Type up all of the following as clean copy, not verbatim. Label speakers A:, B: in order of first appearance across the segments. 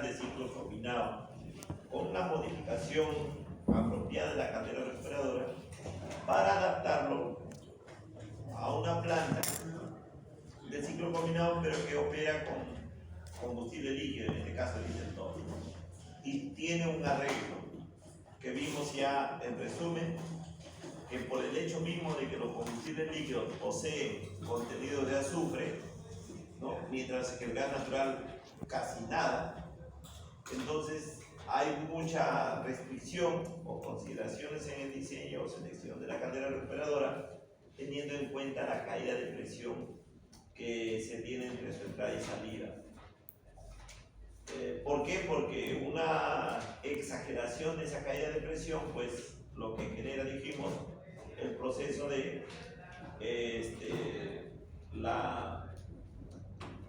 A: integral de ciclo combinado con una modificación apropiada de la caldera recuperadora para adaptarlo a una planta de ciclo combinado, pero que opera con combustible líquido, en este caso el inyector, y tiene un arreglo que vimos ya en resumen, que por el hecho mismo de que los combustibles líquidos poseen contenido de azufre, ¿no?, mientras que el gas natural casi nada, entonces hay mucha restricción o consideraciones en el diseño o selección de la caldera recuperadora, teniendo en cuenta la caída de presión que se tiene entre su entrada y salida. ¿Por qué? Porque una exageración de esa caída de presión, pues lo que genera, dijimos, el proceso de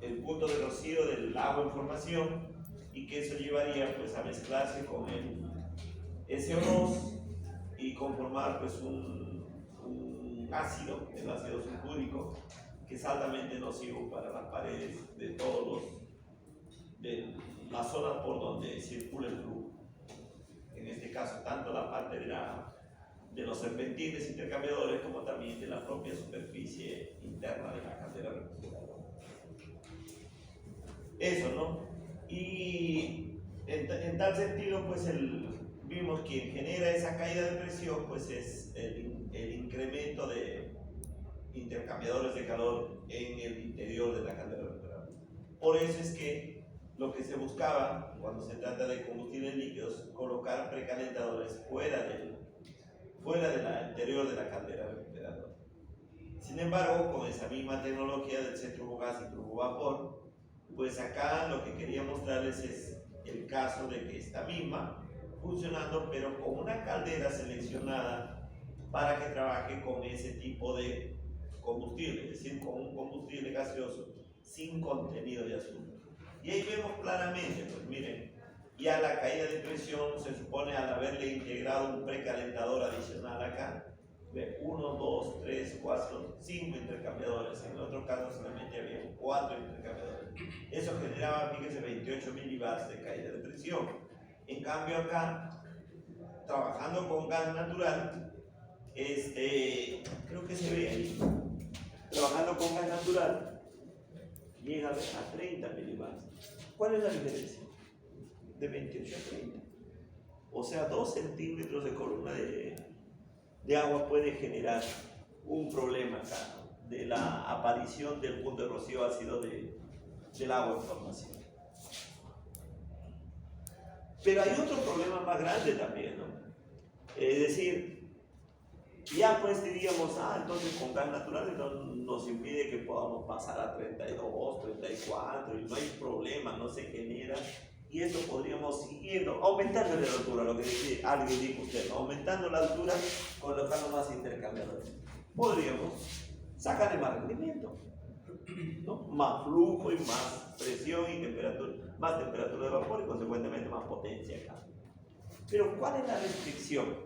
A: el punto de rocío del agua en formación, y que eso llevaría pues a mezclarse con el SO2 y conformar pues un ácido, el ácido sulfúrico, que es altamente nocivo para las paredes de la zona por donde circula el flujo. En este caso, tanto la parte de los serpentines intercambiadores como también de la propia superficie interna de la caldera recuperadora. Eso, ¿no? Y en tal sentido, pues vimos que quien genera esa caída de presión pues es el incremento de intercambiadores de calor en el interior de la caldera recuperadora. Por eso es que lo que se buscaba cuando se trata de combustibles líquidos, colocar precalentadores fuera del interior de la caldera recuperadora. Sin embargo, con esa misma tecnología del centrofugaz y turbovapor, pues acá lo que quería mostrarles es el caso de que esta misma funcionando, pero con una caldera seleccionada para que trabaje con ese tipo de combustible, es decir, con un combustible gaseoso sin contenido de azufre. Y ahí vemos claramente, pues miren, ya la caída de presión se supone al haberle integrado un precalentador adicional acá, de 1, 2, 3, 4, 5 intercambiadores. En el otro caso solamente había 4 intercambiadores. Eso generaba, fíjense, 28 milibars de caída de presión. En cambio acá, trabajando con gas natural, creo que se ve ahí, trabajando con gas natural, llega a 30 milibars. ¿Cuál es la diferencia? De 28 a 30. O sea, 2 centímetros de columna de agua puede generar un problema acá de la aparición del punto de rocío ácido del agua en formación. Pero hay otro problema más grande también, ¿no? Es decir, ya pues diríamos, entonces con gas natural nos impide que podamos pasar a 32, 34 y no hay problema, no se genera. Y eso podríamos siguiendo, aumentando la altura, lo que dice, alguien dijo usted, ¿no? Aumentando la altura, colocando más intercambiadores. Podríamos sacarle más rendimiento, ¿no? Más flujo y más presión y temperatura, más temperatura de vapor y consecuentemente más potencia acá. Pero ¿cuál es la restricción?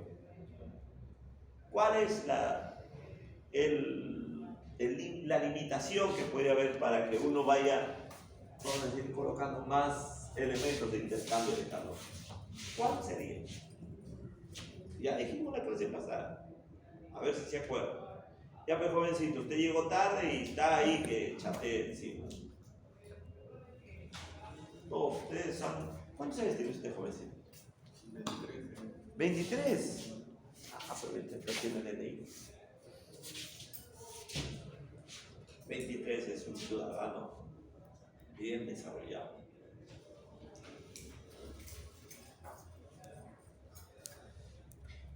A: ¿Cuál es la limitación que puede haber para que uno vaya, vamos a decir, colocando más elementos de intercambio de calor? ¿Cuál sería? Ya dijimos la clase pasada, a ver si se acuerdan. Ya pues, jovencito, usted llegó tarde y está ahí que chatea encima. Todos ustedes son... ¿Cuántos años tiene usted, jovencito? 23. Pero 23 tiene DNI. 23 es un ciudadano bien desarrollado.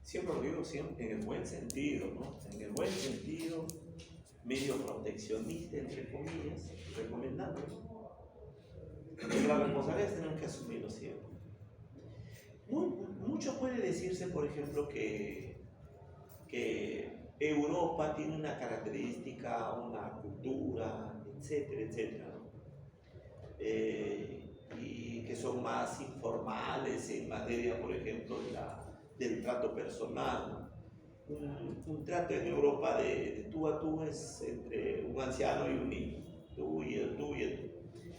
A: Siempre lo digo, siempre en el buen sentido, ¿no? En el buen sentido, medio proteccionista, entre comillas, recomendando. Porque la responsabilidad tenemos que asumirlo siempre. Mucho puede decirse, por ejemplo, que Europa tiene una característica, una cultura, etcétera, etcétera, ¿no? Y que son más informales en materia, por ejemplo, del trato personal, ¿no? Un trato en Europa de tú a tú es entre un anciano y un niño, tú y el tú.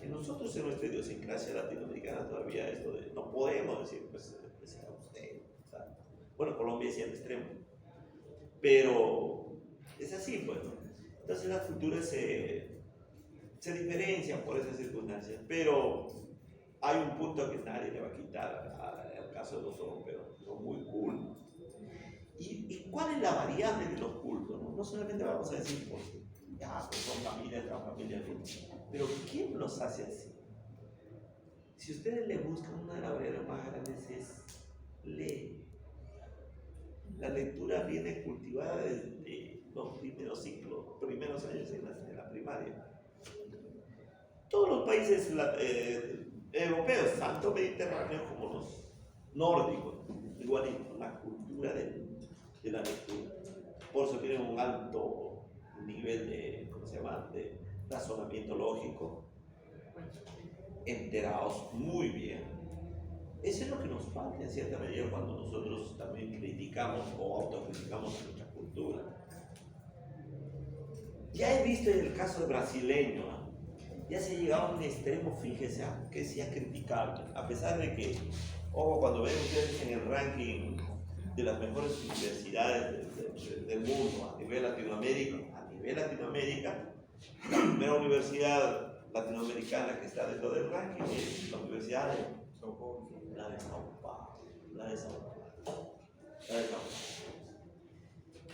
A: En nosotros, en nuestra idiosincrasia latinoamericana, todavía esto de no podemos decir, pues sea usted. O sea, bueno, Colombia es el extremo, pero es así, pues, ¿no? Entonces las culturas se diferencian por esas circunstancias, pero hay un punto que nadie le va a quitar al caso de los europeos, son muy cool. ¿Y cuál es la variable de los cultos? No solamente vamos a decir, pues, ya, pues son familias, pero ¿quién los hace así? Si ustedes le buscan, una de las variables más grandes es leer. La lectura viene cultivada desde los primeros ciclos, primeros años en la primaria. Todos los países europeos, tanto mediterráneos como los nórdicos, igualito, la cultura de la lectura. Por eso tienen un alto nivel de, ¿cómo se llama?, de razonamiento lógico, enterados muy bien. Eso es lo que nos falta en cierta medida cuando nosotros también criticamos o autocriticamos nuestra cultura. Ya he visto en el caso brasileño, ya se ha llegado a un extremo, fíjese, que sea criticable, a pesar de que, ojo, cuando ven ustedes en el ranking de las mejores universidades del mundo a nivel Latinoamérica, la primera universidad latinoamericana que está dentro del ranking es la Universidad de Sao Paulo.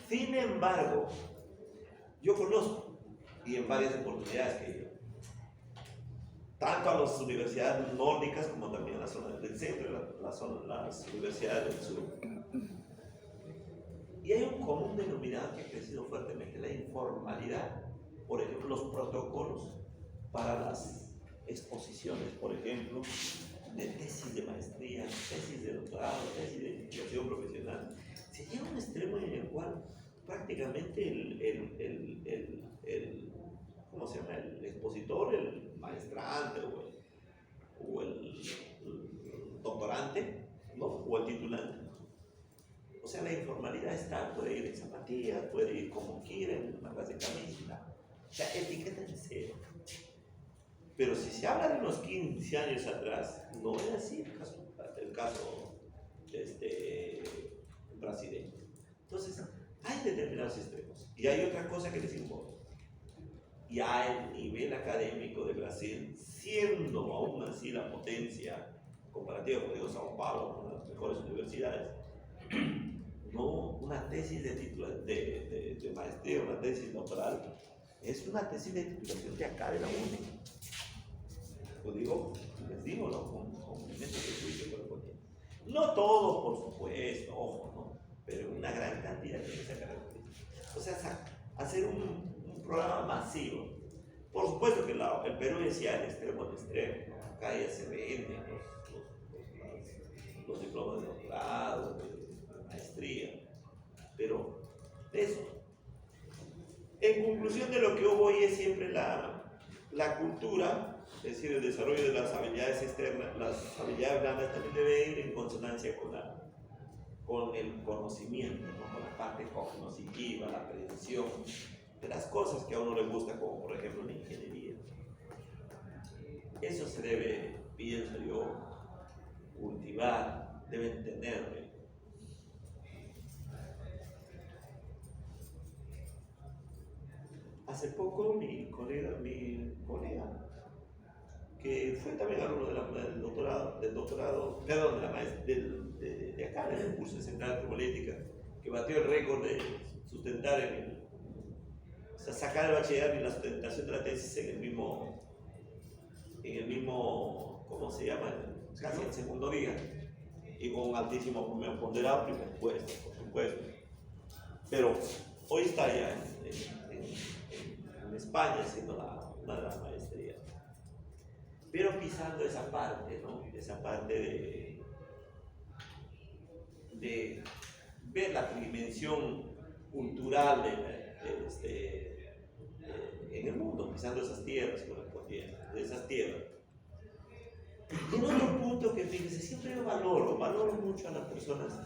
A: Sin embargo, yo conozco, y en varias oportunidades que yo, tanto a las universidades nórdicas como también a la zona del centro y las universidades del sur. Y hay un común denominador que ha crecido fuertemente, la informalidad. Por ejemplo, los protocolos para las exposiciones, por ejemplo, de tesis de maestría, tesis de doctorado, tesis de investigación profesional. Se llega a un extremo en el cual prácticamente ¿cómo se llama?, el expositor, el maestrante o el doctorante, ¿no?, o el titulante. O sea, la informalidad está, puede ir en zapatillas, puede ir como quiera, en una clase de camisa. O sea, etiqueta en cero. Pero si se habla de unos 15 años atrás, no era así el caso brasileño. Entonces, hay determinados extremos. Y hay otra cosa que les importa. Ya el nivel académico de Brasil, siendo aún así la potencia comparativa, como digo, Sao Paulo, una de las mejores universidades, no una tesis de maestría, una tesis doctoral, es una tesis de titulación de acá de la UNI. Lo digo, les digo, ¿no?, con elementos de juicio, no todos, por supuesto, ojo, ¿no?, pero una gran cantidad de esa característica. O sea, hacer un programa masivo. Por supuesto que el Perú decía el extremo al extremo, ¿no? Acá ya se venden los diplomas de doctorado, de maestría, pero eso. En conclusión, de lo que yo voy es siempre la cultura, es decir, el desarrollo de las habilidades externas, las habilidades blandas también debe ir en consonancia con el conocimiento, ¿no?, con la parte cognitiva, la aprehensión de las cosas que a uno le gusta, como por ejemplo la ingeniería. Eso se debe, pienso yo, cultivar, deben tenerle. Hace poco mi colega, que fue también alumno del doctorado, perdón, de acá, del curso de central termoeléctrica, que batió el récord de sustentar o sea, sacar el bachillerato y la sustentación de la tesis en el mismo, ¿cómo se llama?, casi el segundo día, y con un altísimo promedio ponderado, primer puesto, por supuesto. Pero hoy está ya en España haciendo una de las maestrías. Pero pisando esa parte, ¿no?, esa parte de ver la dimensión cultural en el mundo, pisando esas tierras, de esas tierras. Y en otro punto que, fíjense, siempre yo valoro mucho a las personas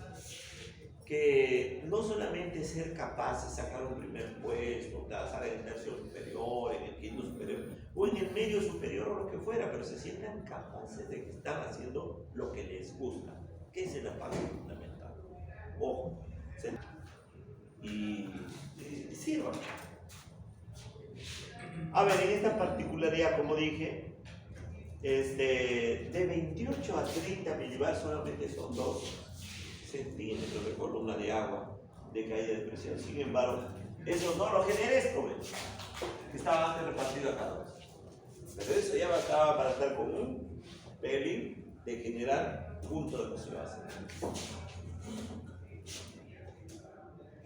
A: que no solamente ser capaz de sacar un primer puesto, estar en el tercio superior, en el quinto superior, o en el medio superior o lo que fuera, pero se sientan capaces de que están haciendo lo que les gusta, que esa es la parte fundamental. Ojo, y sirvan. A ver, en esta particularidad, como dije, de 28 a 30 milibar solamente son 2 centímetros de columna de agua de caída de presión. Sin embargo, eso no lo genera esto, que estaba antes repartido a cada uno. Pero eso ya bastaba para estar con un pelín de generar punto de oscilación.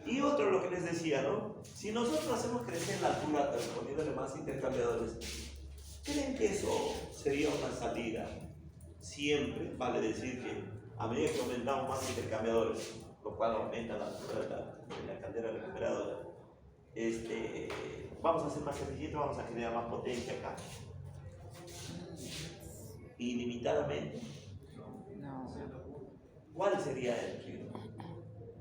A: Y otro, lo que les decía, ¿no? Si nosotros hacemos crecer la altura poniéndole más intercambiadores, ¿creen que eso sería una salida? Siempre vale decir que a medida que aumentamos más intercambiadores, lo cual aumenta la altura de la caldera recuperadora, vamos a hacer más eficiente, vamos a generar más potencia acá. Ilimitadamente.
B: No.
A: ¿Cuál sería el ritmo?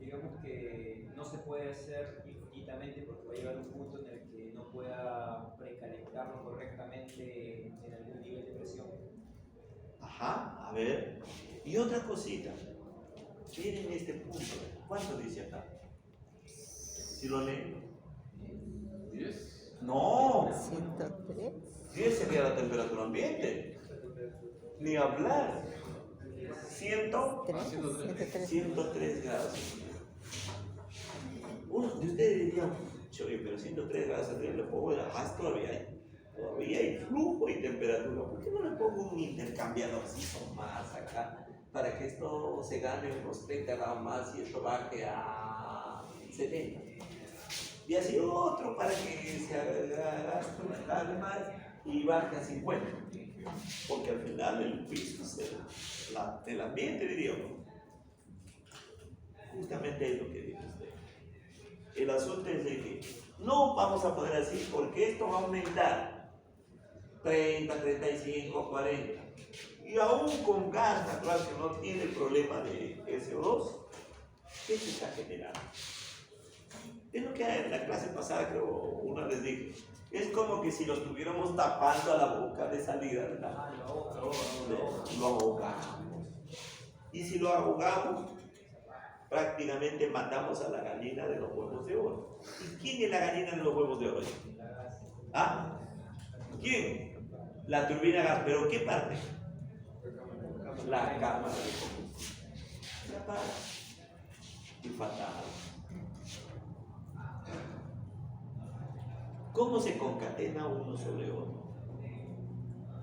C: Digamos que no se puede hacer infinitamente porque va a llegar un punto en el que no pueda precalentarlo correctamente en algún nivel de presión.
A: Ajá, a ver. Y otra cosita. Miren este punto. ¿Cuánto dice acá? Si lo leen.
D: 10.
A: No.
B: 103.
A: 10 sería la temperatura ambiente. Ni hablar. 103 grados. Uno de ustedes diría, oye, pero 103 grados le pongo más, todavía hay flujo y temperatura. ¿Por qué no le pongo un intercambiadorcito más acá para que esto se gane unos 30 grados más y esto baje a 70? Y así otro para que se gaste un más y baje a 50. Porque al final el piso es el ambiente, diríamos. Justamente es lo que dice usted. El asunto es de que no vamos a poder así porque esto va a aumentar 30, 35, 40. Y aún con gas natural que no tiene el problema de SO2, ¿qué se está generando? Es lo que en la clase pasada creo una vez dije. Es como que si lo estuviéramos tapando a la boca de salida, ¿verdad? Lo ahogamos. Y si lo ahogamos, prácticamente matamos a la gallina de los huevos de oro. ¿Y quién es la gallina de los huevos de oro? ¿Ah? ¿Quién? La turbina gas. ¿Pero qué parte? La cámara de combustible. Se apaga. Y fatal. ¿Cómo se concatena uno sobre otro?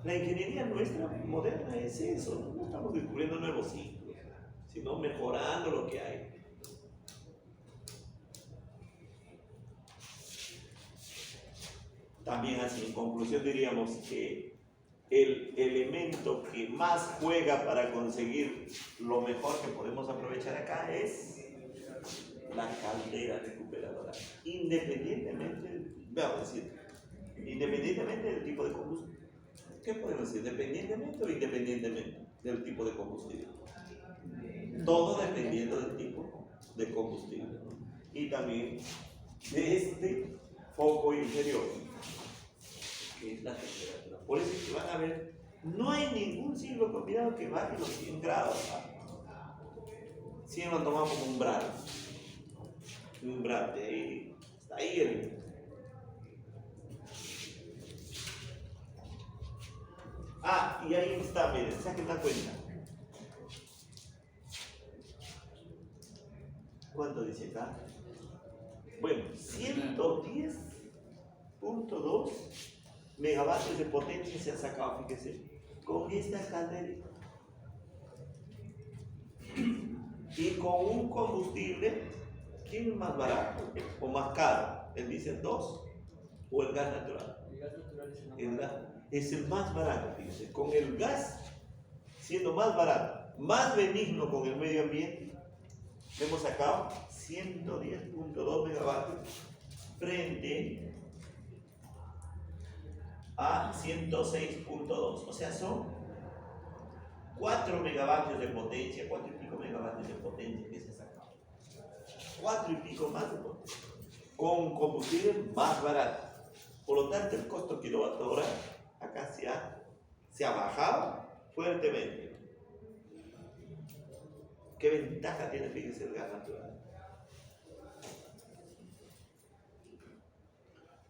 A: La ingeniería nuestra moderna es eso. No estamos descubriendo nuevos ciclos, sino mejorando lo que hay. También así, en conclusión diríamos que el elemento que más juega para conseguir lo mejor que podemos aprovechar acá es la caldera recuperadora, independientemente del tipo de combustible. ¿Qué podemos decir? ¿Dependientemente o independientemente del tipo de combustible? Todo dependiendo del tipo de combustible, ¿no? Y también de este foco inferior, que es la temperatura. Por eso es que van a ver, no hay ningún ciclo combinado que baje los 100 grados. 100 lo tomamos como umbral. De ahí, hasta ahí el... y ahí está, miren, saquen la cuenta. ¿Cuánto dice acá? Bueno, 110.2 megavatios de potencia se ha sacado, fíjense, con esta caldera. Y con un combustible, ¿quién es más barato o más caro? ¿El diésel 2 o el gas natural?
C: El gas natural es
A: El gas es el más barato, fíjense. Con el gas siendo más barato, más benigno con el medio ambiente, hemos sacado 110.2 megavatios frente a 106.2. O sea, son 4 megavatios de potencia, 4 y pico megavatios de potencia que se ha sacado. 4 y pico más de potencia, con combustible más barato. Por lo tanto, el costo kilowatt hora acá se ha bajado fuertemente. ¿Qué ventaja tiene, fíjense, el gas natural?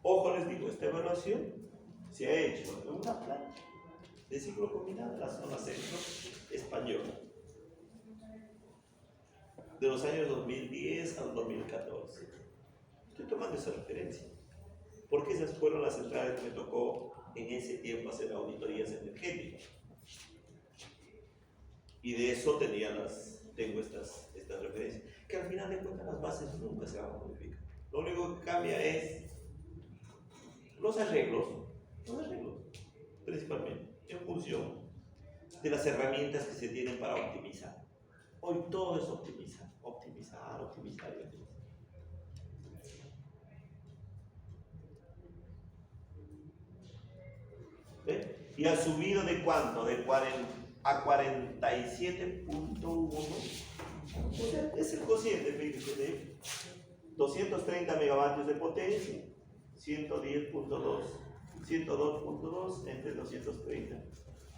A: Ojo, les digo, esta evaluación se ha hecho en una planta de ciclo combinado en la zona centro española, de los años 2010 al 2014. Estoy tomando esa referencia, porque esas fueron las centrales que me tocó en ese tiempo hacer auditorías energéticas. Y de eso tengo estas referencias, que al final de cuentas las bases nunca se van a modificar. Lo único que cambia es los arreglos, principalmente, en función de las herramientas que se tienen para optimizar. Hoy todo es optimizar. ¿Ve? Y ha subido de cuánto, de 40 a 47.1. O sea, es el cociente, fíjense, de 230 megavatios de potencia, 102.2 entre 230,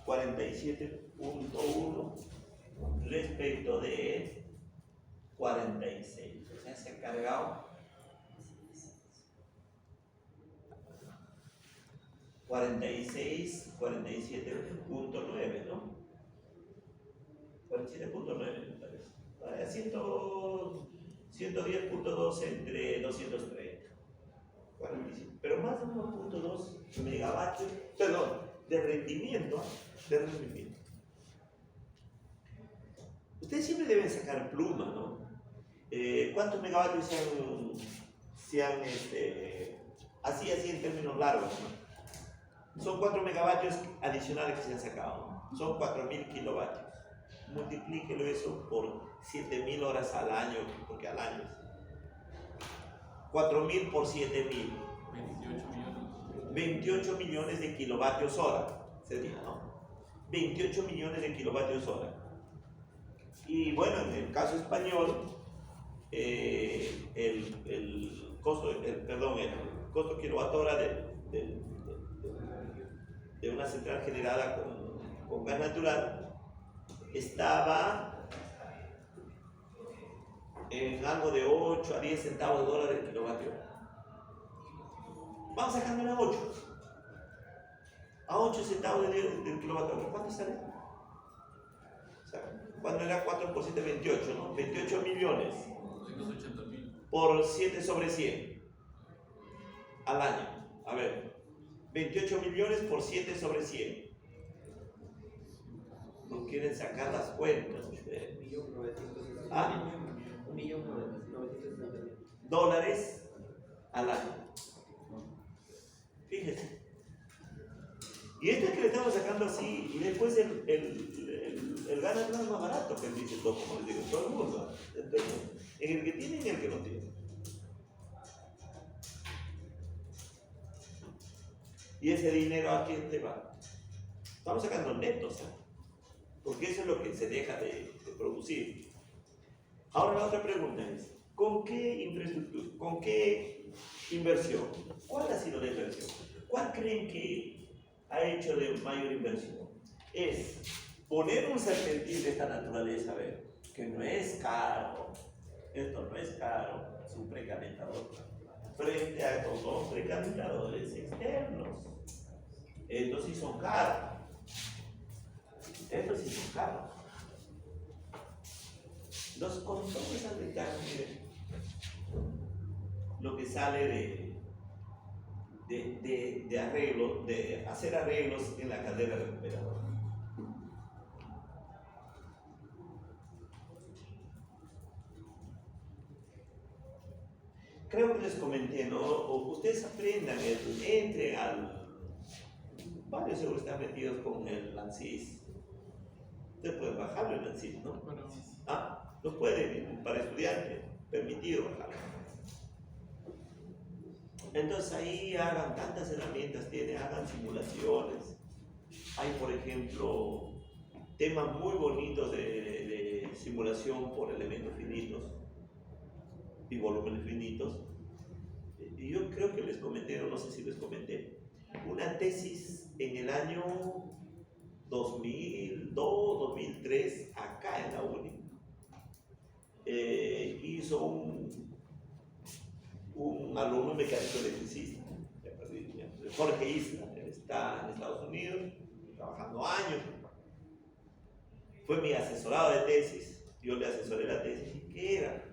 A: 47.1 respecto de 46. O sea, se ha cargado 46, 47.9, ¿no? 47.9 me parece. 110.2 entre 230. 47. Pero más de 1.2 megavatios, perdón, de rendimiento. Ustedes siempre deben sacar pluma, ¿no? ¿Cuántos megavatios se han así en términos largos, ¿no? Son 4 megavatios adicionales que se han sacado, ¿no? Son 4.000 kilovatios. Multiplíquelo eso por 7.000 horas al año, porque al año 4.000 por 7.000. 28 millones de kilovatios hora sería, ¿no? 28 millones de kilovatios hora. Y bueno, en el caso español, el costo kilowatt hora de una central generada con gas natural estaba en algo de 8 a 10 centavos de dólar el kilovatio. Vamos a cambiar a 8. A 8 centavos del kilovatio. ¿Cuánto sale? O sea, cuando era 4 por 7, 28, ¿no? 28 millones.
D: 280.000.
A: Por 7 sobre 100 al año. A ver, 28 millones por 7 sobre 100. No quieren sacar las cuentas ustedes. ¿Ah? $1.960.000 al año. Fíjense. Y esto es que le estamos sacando así, y después el gas natural es más barato que el diésel, como les digo, todo el mundo. En el que tiene y en el que no tiene. ¿Y ese dinero a quién te va? Estamos sacando netos, ¿eh? Porque eso es lo que se deja de producir. Ahora la otra pregunta es, ¿con qué infraestructura, con qué inversión? ¿Cuál ha sido la inversión? ¿Cuál creen que ha hecho de mayor inversión? Es poner un serpentín de esta naturaleza, a ver, que no es caro, esto no es caro, es un precalentador, frente a estos dos precalentadores externos. Estos sí son caros. Estos sí son caros. Los controles americanos, miren, lo que sale de arreglo, de hacer arreglos en la caldera recuperadora. Creo que les comenté, ¿no? O ustedes aprendan, entren al... Varios seguro están metidos con el ANSYS. Ustedes pueden bajarlo el ANSYS, ¿no? Ah, lo pueden, para estudiantes, permitido bajarlo. Entonces ahí hagan tantas herramientas, hagan simulaciones. Hay, por ejemplo, temas muy bonitos de simulación por elementos finitos. y volúmenes finitos. Y yo creo que les comenté, o no sé si les comenté, una tesis en el año 2002, 2003, acá en la UNI. Hizo un alumno mecánico electricista, Jorge Isla. Él está en Estados Unidos, trabajando años. Fue mi asesorado de tesis, yo le asesoré la tesis. ¿Y qué era?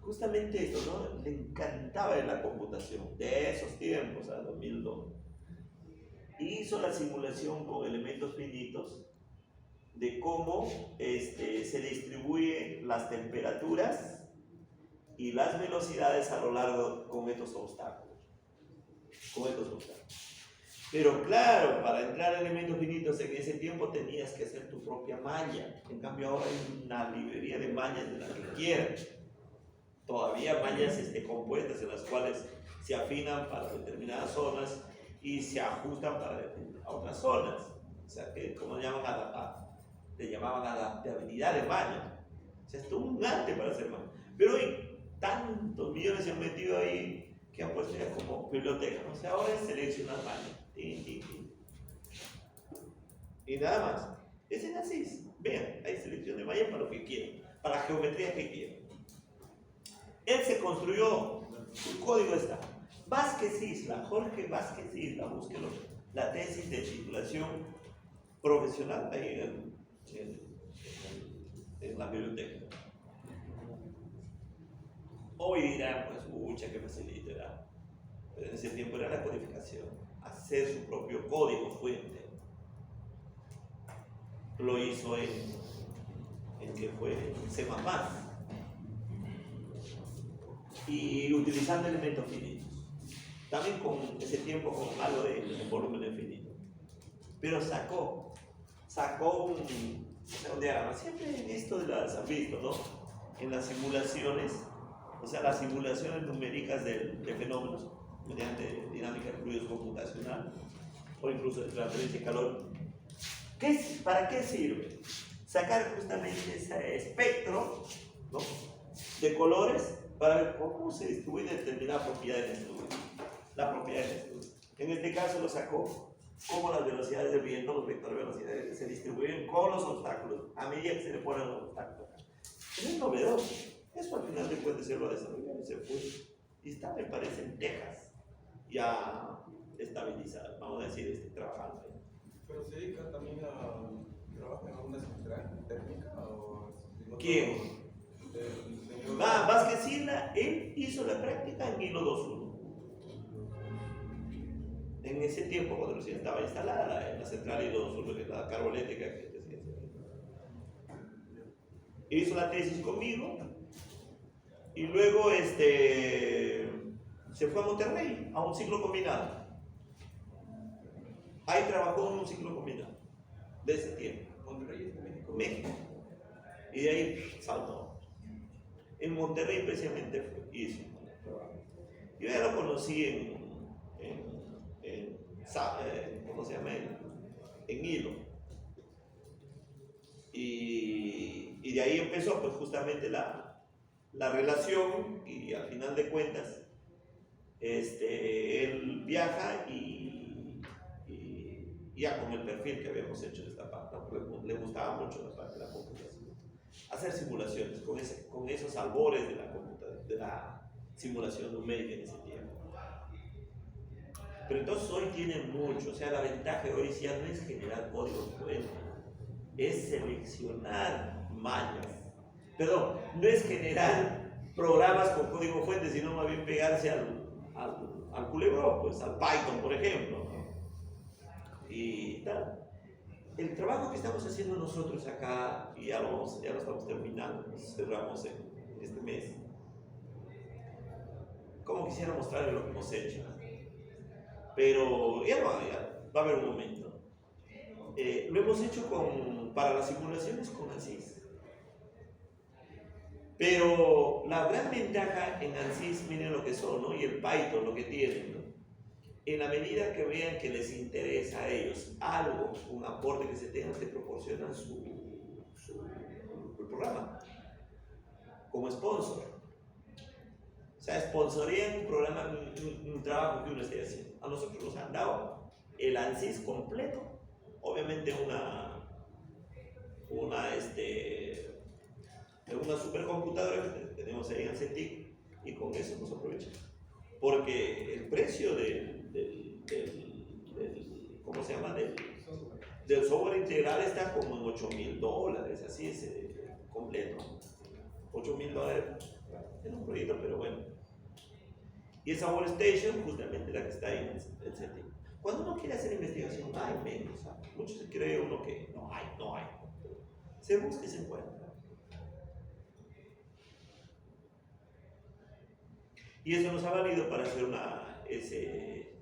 A: Justamente esto, ¿no? Le encantaba la computación de esos tiempos, a 2002. Hizo la simulación con elementos finitos de cómo se distribuyen las temperaturas y las velocidades a lo largo con estos obstáculos. Pero claro, para entrar a elementos finitos en ese tiempo tenías que hacer tu propia malla. En cambio ahora hay una librería de mallas de la que quieras. Todavía mallas compuestas en las cuales se afinan para determinadas zonas y se ajustan para otras zonas. O sea, que como le llamaban adaptabilidad de malla. O sea, es todo un arte para hacer malla. Pero hoy tantos millones se han metido ahí que han puesto ya como biblioteca. O sea, ahora es seleccionar malla. Y nada más. Es en ANSYS. Vean, hay selección de malla para lo que quieran, para la geometría que quieran. Él se construyó, su código está. Vázquez Isla, Jorge Vázquez Isla, búsquelo. La tesis de titulación profesional ahí en la biblioteca. Hoy dirán, pues, mucha que facilita, ¿verdad? Pero en ese tiempo era la codificación, hacer su propio código fuente. Lo hizo en que fue C++. Y utilizando elementos finitos. También con ese tiempo con algo de volumen infinito. Pero sacó un diagrama. Siempre en esto de las han visto, ¿no? En las simulaciones, o sea, las simulaciones numéricas de fenómenos mediante dinámica de fluidos computacional o incluso de transferencia de calor. ¿Para qué sirve? Sacar justamente ese espectro, ¿no?, de colores para ver cómo se distribuye determinada propiedad del estudio. La propiedad del estudio. En este caso lo sacó cómo las velocidades del viento, los vectores de velocidades, se distribuyen con los obstáculos a medida que se le ponen los obstáculos. Eso es novedoso. Eso al final de cuentas se lo desarrolló y se fue. Y está, me parece, en Texas, ya estabilizado, vamos a decir, trabajando ahí.
E: ¿Pero se dedica también a trabajar en alguna central térmica?
A: ¿Quién? Vázquez Isla, él hizo la práctica en Hilo 2.1. En ese tiempo, cuando recién estaba instalada la central Hilo 2.1, que es la carboeléctrica que decía. Hizo la tesis conmigo y luego se fue a Monterrey a un ciclo combinado. Ahí trabajó en un ciclo combinado de ese tiempo.
E: Monterrey es de México.
A: México. Y de ahí saltó. En Monterrey precisamente hizo. Yo ya lo conocí ¿cómo se llama? En Hilo. Y de ahí empezó pues justamente la relación y al final de cuentas él viaja y ya con el perfil que habíamos hecho de esta parte, le gustaba mucho la parte de la computación. Hacer simulaciones con esos albores de la simulación numérica en ese tiempo. Pero entonces hoy tiene mucho, o sea, la ventaja de hoy ya no es generar código fuente, es seleccionar mallas. Perdón, no es generar programas con código fuente, sino más bien pegarse al culebrón, pues al Python, por ejemplo, ¿no? Y tal. El trabajo que estamos haciendo nosotros acá, y ya lo estamos terminando, cerramos en este mes. Como quisiera mostrarles lo que hemos hecho, pero ya va a haber un momento. Lo hemos hecho para las simulaciones con ANSYS. Pero la gran ventaja en ANSYS, miren lo que son, ¿no? Y el Python, lo que tienen, ¿no? En la medida que vean que les interesa a ellos algo, un aporte que se tenga, te proporcionan el programa como sponsor. O sea, sponsorean un programa, un trabajo que uno esté haciendo. A nosotros nos han dado el ANSYS completo, obviamente una supercomputadora que tenemos ahí en CETIC, y con eso nos aprovechamos. Porque el precio ¿cómo se llama? Del software integral está como en $8,000, así es completo. $8,000 es un proyecto, pero bueno. Y esa workstation, justamente la que está ahí en el CETIC. Cuando uno quiere hacer investigación, hay medios, ¿sabes? Muchos se cree uno que no hay. Se busca y se encuentra. Y eso nos ha valido para hacer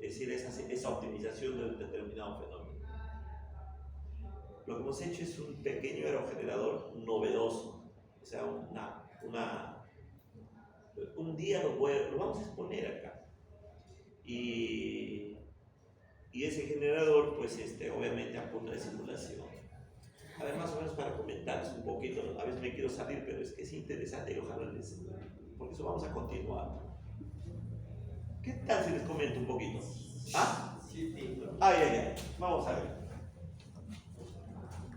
A: esa optimización de un determinado fenómeno. Lo que hemos hecho es un pequeño aerogenerador novedoso. O sea, un día lo vamos a exponer acá. Y ese generador, pues obviamente a punto de simulación. A ver, más o menos para comentarles un poquito, a veces me quiero salir, pero es que es interesante y ojalá porque eso vamos a continuar. ¿Qué tal si les comento un poquito? ¿Ah?
C: Sí.
A: Ay. Vamos a ver.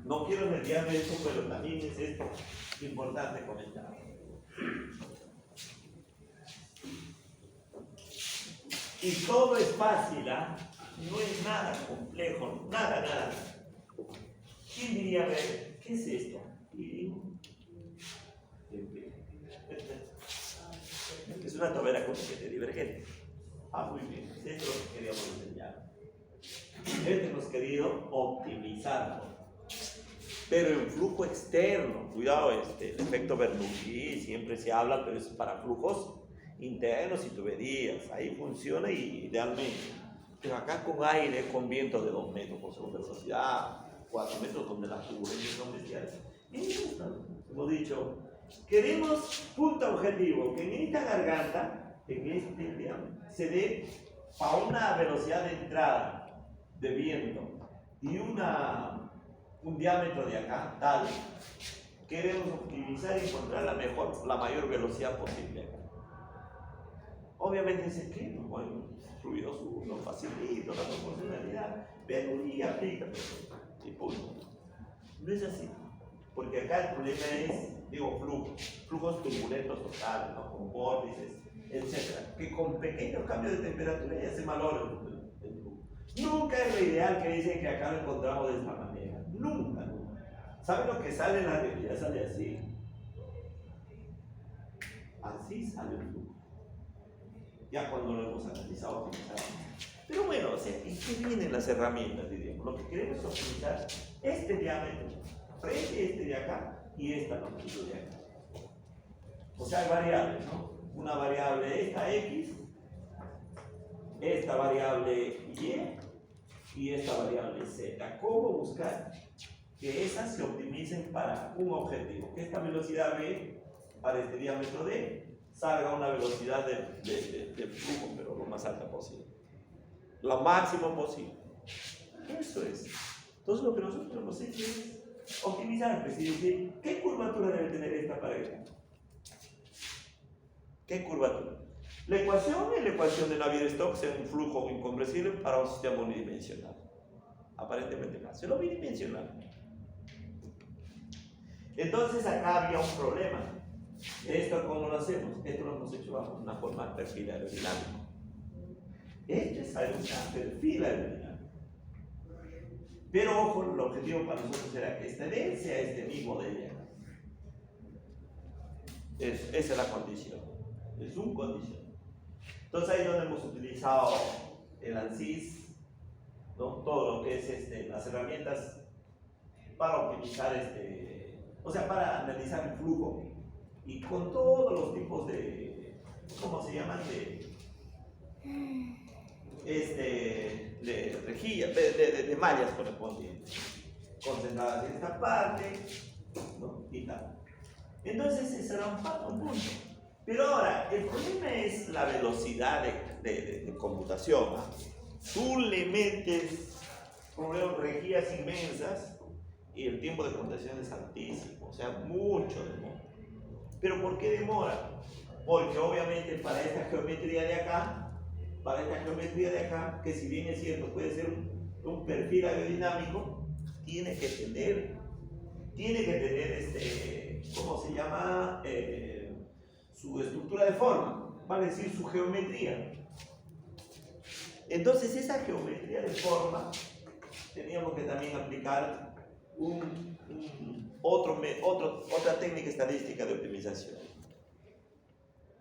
A: No quiero desviarme de esto, pero también es esto importante comentar. Y todo es fácil, ¿ah? No es nada complejo, nada. ¿Quién diría, a ver, qué es esto? Es una tobera completamente divergente. Muy bien, esto es lo que queríamos enseñar. Hemos querido optimizarlo, pero en flujo externo. Cuidado, el efecto Bernoulli siempre se habla, pero es para flujos internos y tuberías. Ahí funciona y idealmente. Pero acá con aire, con viento de 2 metros por segundo de velocidad, 4 metros donde las turbulencias son bestiales. Y hemos dicho, queremos punto objetivo, que en esta garganta, se dé a una velocidad de entrada de viento y un diámetro de acá, tal. Queremos optimizar y encontrar la mayor velocidad posible. Obviamente ese clima, bueno, ruidos uno, facilito la proporcionalidad, pero y aplica, y punto. No es así, porque acá el problema es, flujos turbulentos totales, ¿no? Con vórtices, etc. Que con pequeños cambios de temperatura ya se valora el flujo. Nunca es lo ideal que dicen que acá lo encontramos de esta manera. Nunca. ¿Saben lo que sale en la realidad? Sale así. Así sale el flujo. Ya cuando lo hemos analizado, optimizado. Pero bueno, ¿en qué vienen las herramientas, diríamos? Lo que queremos es optimizar este diámetro frente a este de acá y esta longitud de acá. O sea, hay variables, ¿no? Una variable esta X, esta variable Y esta variable Z. ¿Cómo buscar que esas se optimicen para un objetivo? Que esta velocidad B para este diámetro D salga a una velocidad de flujo, pero lo más alta posible. Lo máximo posible. Eso es. Entonces lo que nosotros hemos hecho es optimizar, es decir, ¿qué curvatura debe tener esta pared? ¿Qué curvatura? La ecuación es la ecuación de Navier-Stokes en un flujo incompresible para un sistema unidimensional. Aparentemente fácil, lo bidimensional. Entonces acá había un problema. ¿Esto cómo lo hacemos? Esto lo hemos hecho bajo una forma de perfil aerodinámico. Esto es un perfil aerodinámico. Pero ojo, el objetivo para nosotros era que este D sea este mismo de ella. Esa es la condición. Es un condición. Entonces ahí es donde hemos utilizado el ANSYS, ¿no? Todo lo que es las herramientas para optimizar o sea, para analizar el flujo y con todos los tipos de, ¿cómo se llaman? De rejillas, de mallas correspondientes, concentradas en esta parte, ¿no? Y tal. Entonces ese era un punto. Pero ahora, el problema es la velocidad de computación, ¿no? Tú le metes rejillas inmensas y el tiempo de computación es altísimo, o sea, mucho demora. ¿Pero por qué demora? porque obviamente para esta geometría de acá, que si bien es cierto puede ser un perfil aerodinámico, tiene que tener ¿cómo se llama? Su estructura de forma, vale decir su geometría. Entonces esa geometría de forma teníamos que también aplicar otra técnica estadística de optimización,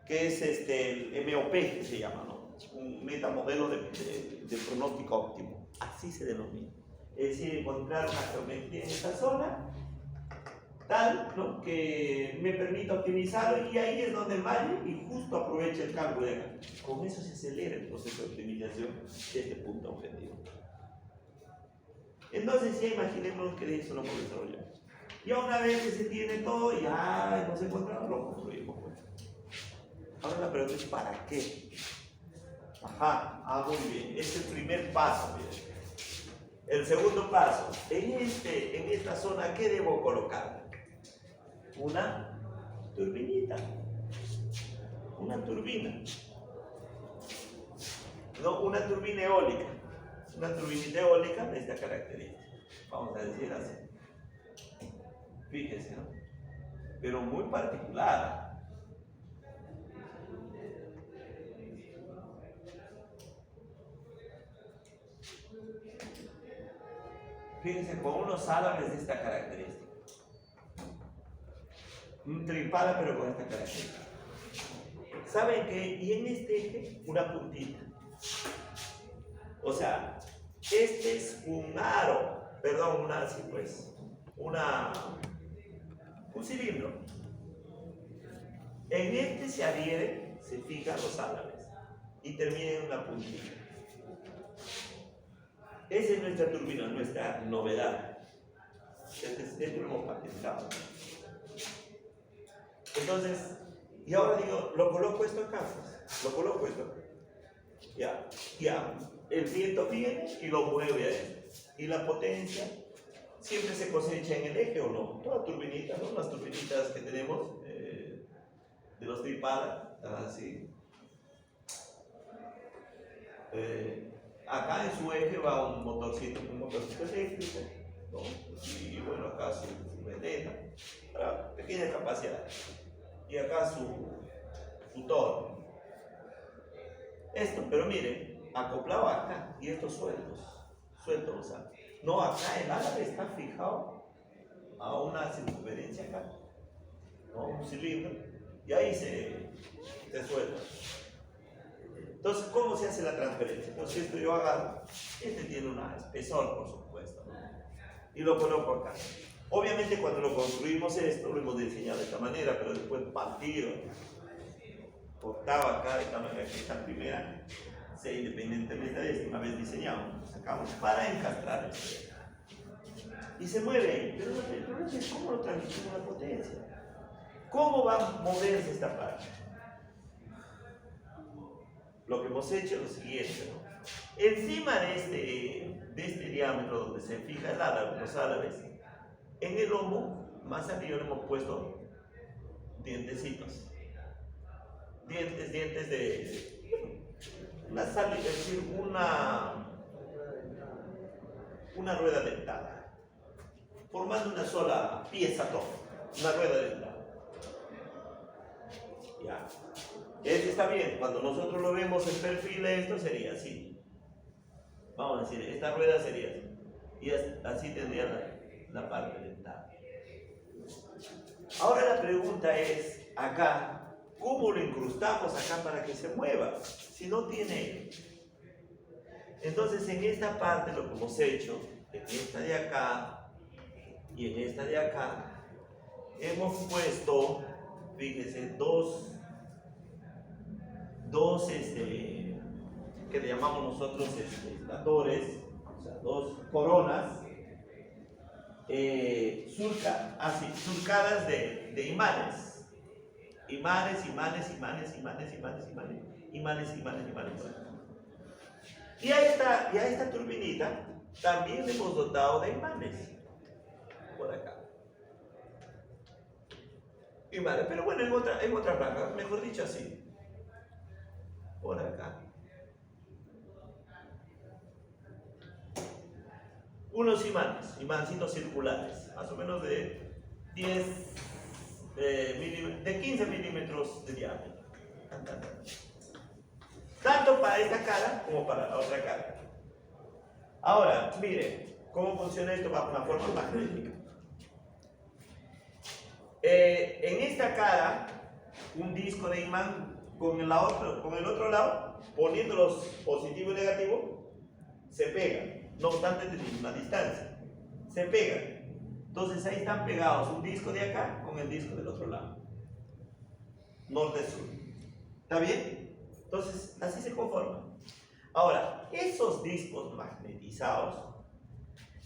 A: que es el MOP, que se llama, ¿no? Un metamodelo de pronóstico óptimo, así se denomina. Es decir, encontrar una geometría en esta zona tal, ¿no?, que me permita optimizarlo, y ahí es donde vaya y justo aproveche el cálculo de acá. Con eso se acelera el proceso de optimización de este punto objetivo. Entonces ya imaginemos que eso lo podemos desarrollar. Ya una vez que se tiene todo, ya nos encontramos, lo construimos. Ahora la pregunta es ¿para qué? Ajá, muy bien, es el primer paso. Miren. El segundo paso, en esta zona, ¿qué debo colocar? Una turbinita, una turbina, no, una turbina eólica, una turbinita eólica de esta característica, vamos a decir así. Fíjese, ¿no? Pero muy particular. Fíjense, con unos álabes de esta característica. Un tripala, pero con esta característica. ¿Saben qué? Y en este eje, una puntita. O sea, este es un aro, perdón, un cilindro. En este se adhieren, se fijan los álabes y termina en una puntita. Esa es nuestra turbina, nuestra novedad. Este lo hemos patentado. Entonces, y ahora digo, lo coloco esto acá, pues. Lo coloco esto acá. Ya. El viento viene y lo mueve ahí. Y la potencia siempre se cosecha en el eje, ¿o no? Toda turbinita, ¿no? Las turbinitas que tenemos de los tripala, así. Acá en su eje va un motorcito eléctrico, ¿no? Y bueno, acá su vedeta, para pequeña capacidad. Y acá su torno. Esto, pero miren, acoplado acá, y estos sueltos, o sea, no, acá el álabe está fijado a una circunferencia acá, ¿no? Un cilindro, y ahí se suelta. Entonces, ¿cómo se hace la transferencia? Entonces, esto yo agarro, este tiene un espesor, por supuesto, ¿no? Y lo coloco acá. Obviamente, cuando lo construimos esto, lo hemos diseñado de esta manera, pero después partido, cortado acá de esta manera, que esta primera, sea independientemente de esto, una vez diseñado, sacamos para encastrar esto. Y se mueve ahí, pero el problema es cómo lo transmitimos la potencia. ¿Cómo va a moverse esta parte? Lo que hemos hecho es lo siguiente, ¿no? Encima de este diámetro donde se fija el álabe, los álabes, en el lomo, más arriba le hemos puesto dientecitos. Dientes de una salida, es decir, una rueda dentada, formando una sola pieza todo, una rueda dentada. Ya. Este está bien, cuando nosotros lo vemos en perfil, esto sería así. Vamos a decir, esta rueda sería así. Y así tendría la parte dentada. Ahora la pregunta es, acá, ¿cómo lo incrustamos acá para que se mueva? Si no tiene. Entonces en esta parte lo que hemos hecho, en esta de acá y en esta de acá, hemos puesto, fíjense, dos que le llamamos nosotros estatores, o sea, dos coronas surcadas de imanes. Imanes. Y a esta turbinita también le hemos dotado de imanes. Por acá. Y vale, pero bueno, en otra placa, mejor dicho así. Por acá. Unos imancitos circulares, más o menos de 15 milímetros de diámetro. Tanto para esta cara como para la otra cara. Ahora, miren cómo funciona esto bajo una forma magnética. En esta cara, un disco de imán con el otro lado, poniéndolos positivo y negativo, se pegan, no obstante de una distancia. Se pegan. Entonces ahí están pegados un disco de acá con el disco del otro lado. Norte-sur. ¿Está bien? Entonces, así se conforma. Ahora, esos discos magnetizados,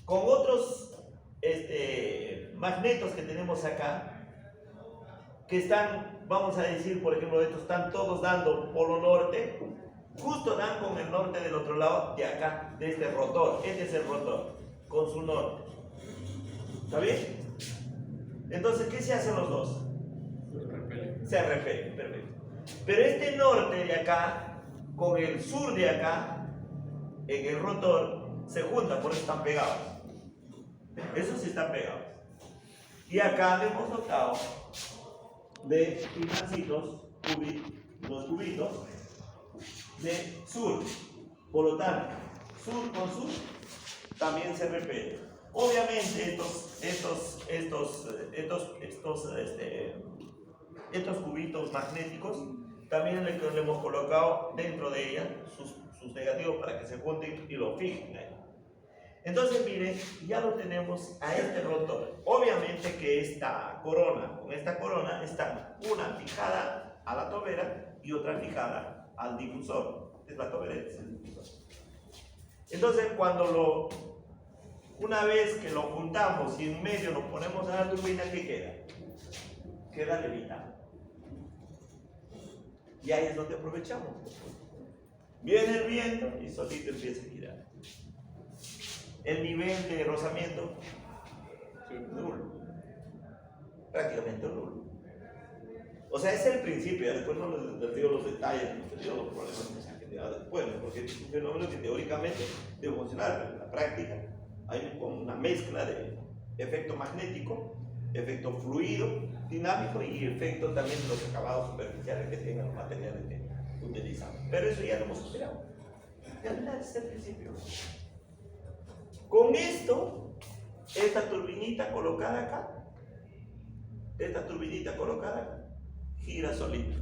A: con otros magnetos que tenemos acá, que están, vamos a decir, por ejemplo, estos están todos dando polo norte, justo dan con el norte del otro lado de acá, de este rotor. Este es el rotor, con su norte. ¿Está bien? Entonces, ¿qué se hacen los dos? Se repelen, perfecto. Pero este norte de acá, con el sur de acá, en el rotor, se juntan, por eso están pegados. Esos sí están pegados. Y acá le hemos notado de imancitos, los cubitos de sur. Por lo tanto, sur con sur también se repele. Obviamente estos cubitos magnéticos también le hemos colocado dentro de ella sus negativos para que se junten y lo fijen ahí. Entonces miren, ya lo tenemos a este rotor. Obviamente que con esta corona están una fijada a la tobera y otra fijada al difusor. Es la tobera, es el difusor. Entonces una vez que lo juntamos y en medio nos ponemos a la turbina, ¿qué queda? Queda levitado. Y ahí es donde aprovechamos. Viene el viento y solito empieza a girar. El nivel de rozamiento, nulo. Prácticamente nulo. O sea, ese es el principio. Después no les digo los detalles, no les digo los problemas que se han generado después, porque es un fenómeno que teóricamente debe funcionar, pero en la práctica hay una mezcla de efecto magnético, efecto fluido, dinámico y efecto también de los acabados superficiales que tengan los materiales que utilizamos. Pero eso ya lo hemos superado. Ya es el principio. Con esto, esta turbinita colocada acá, gira solita.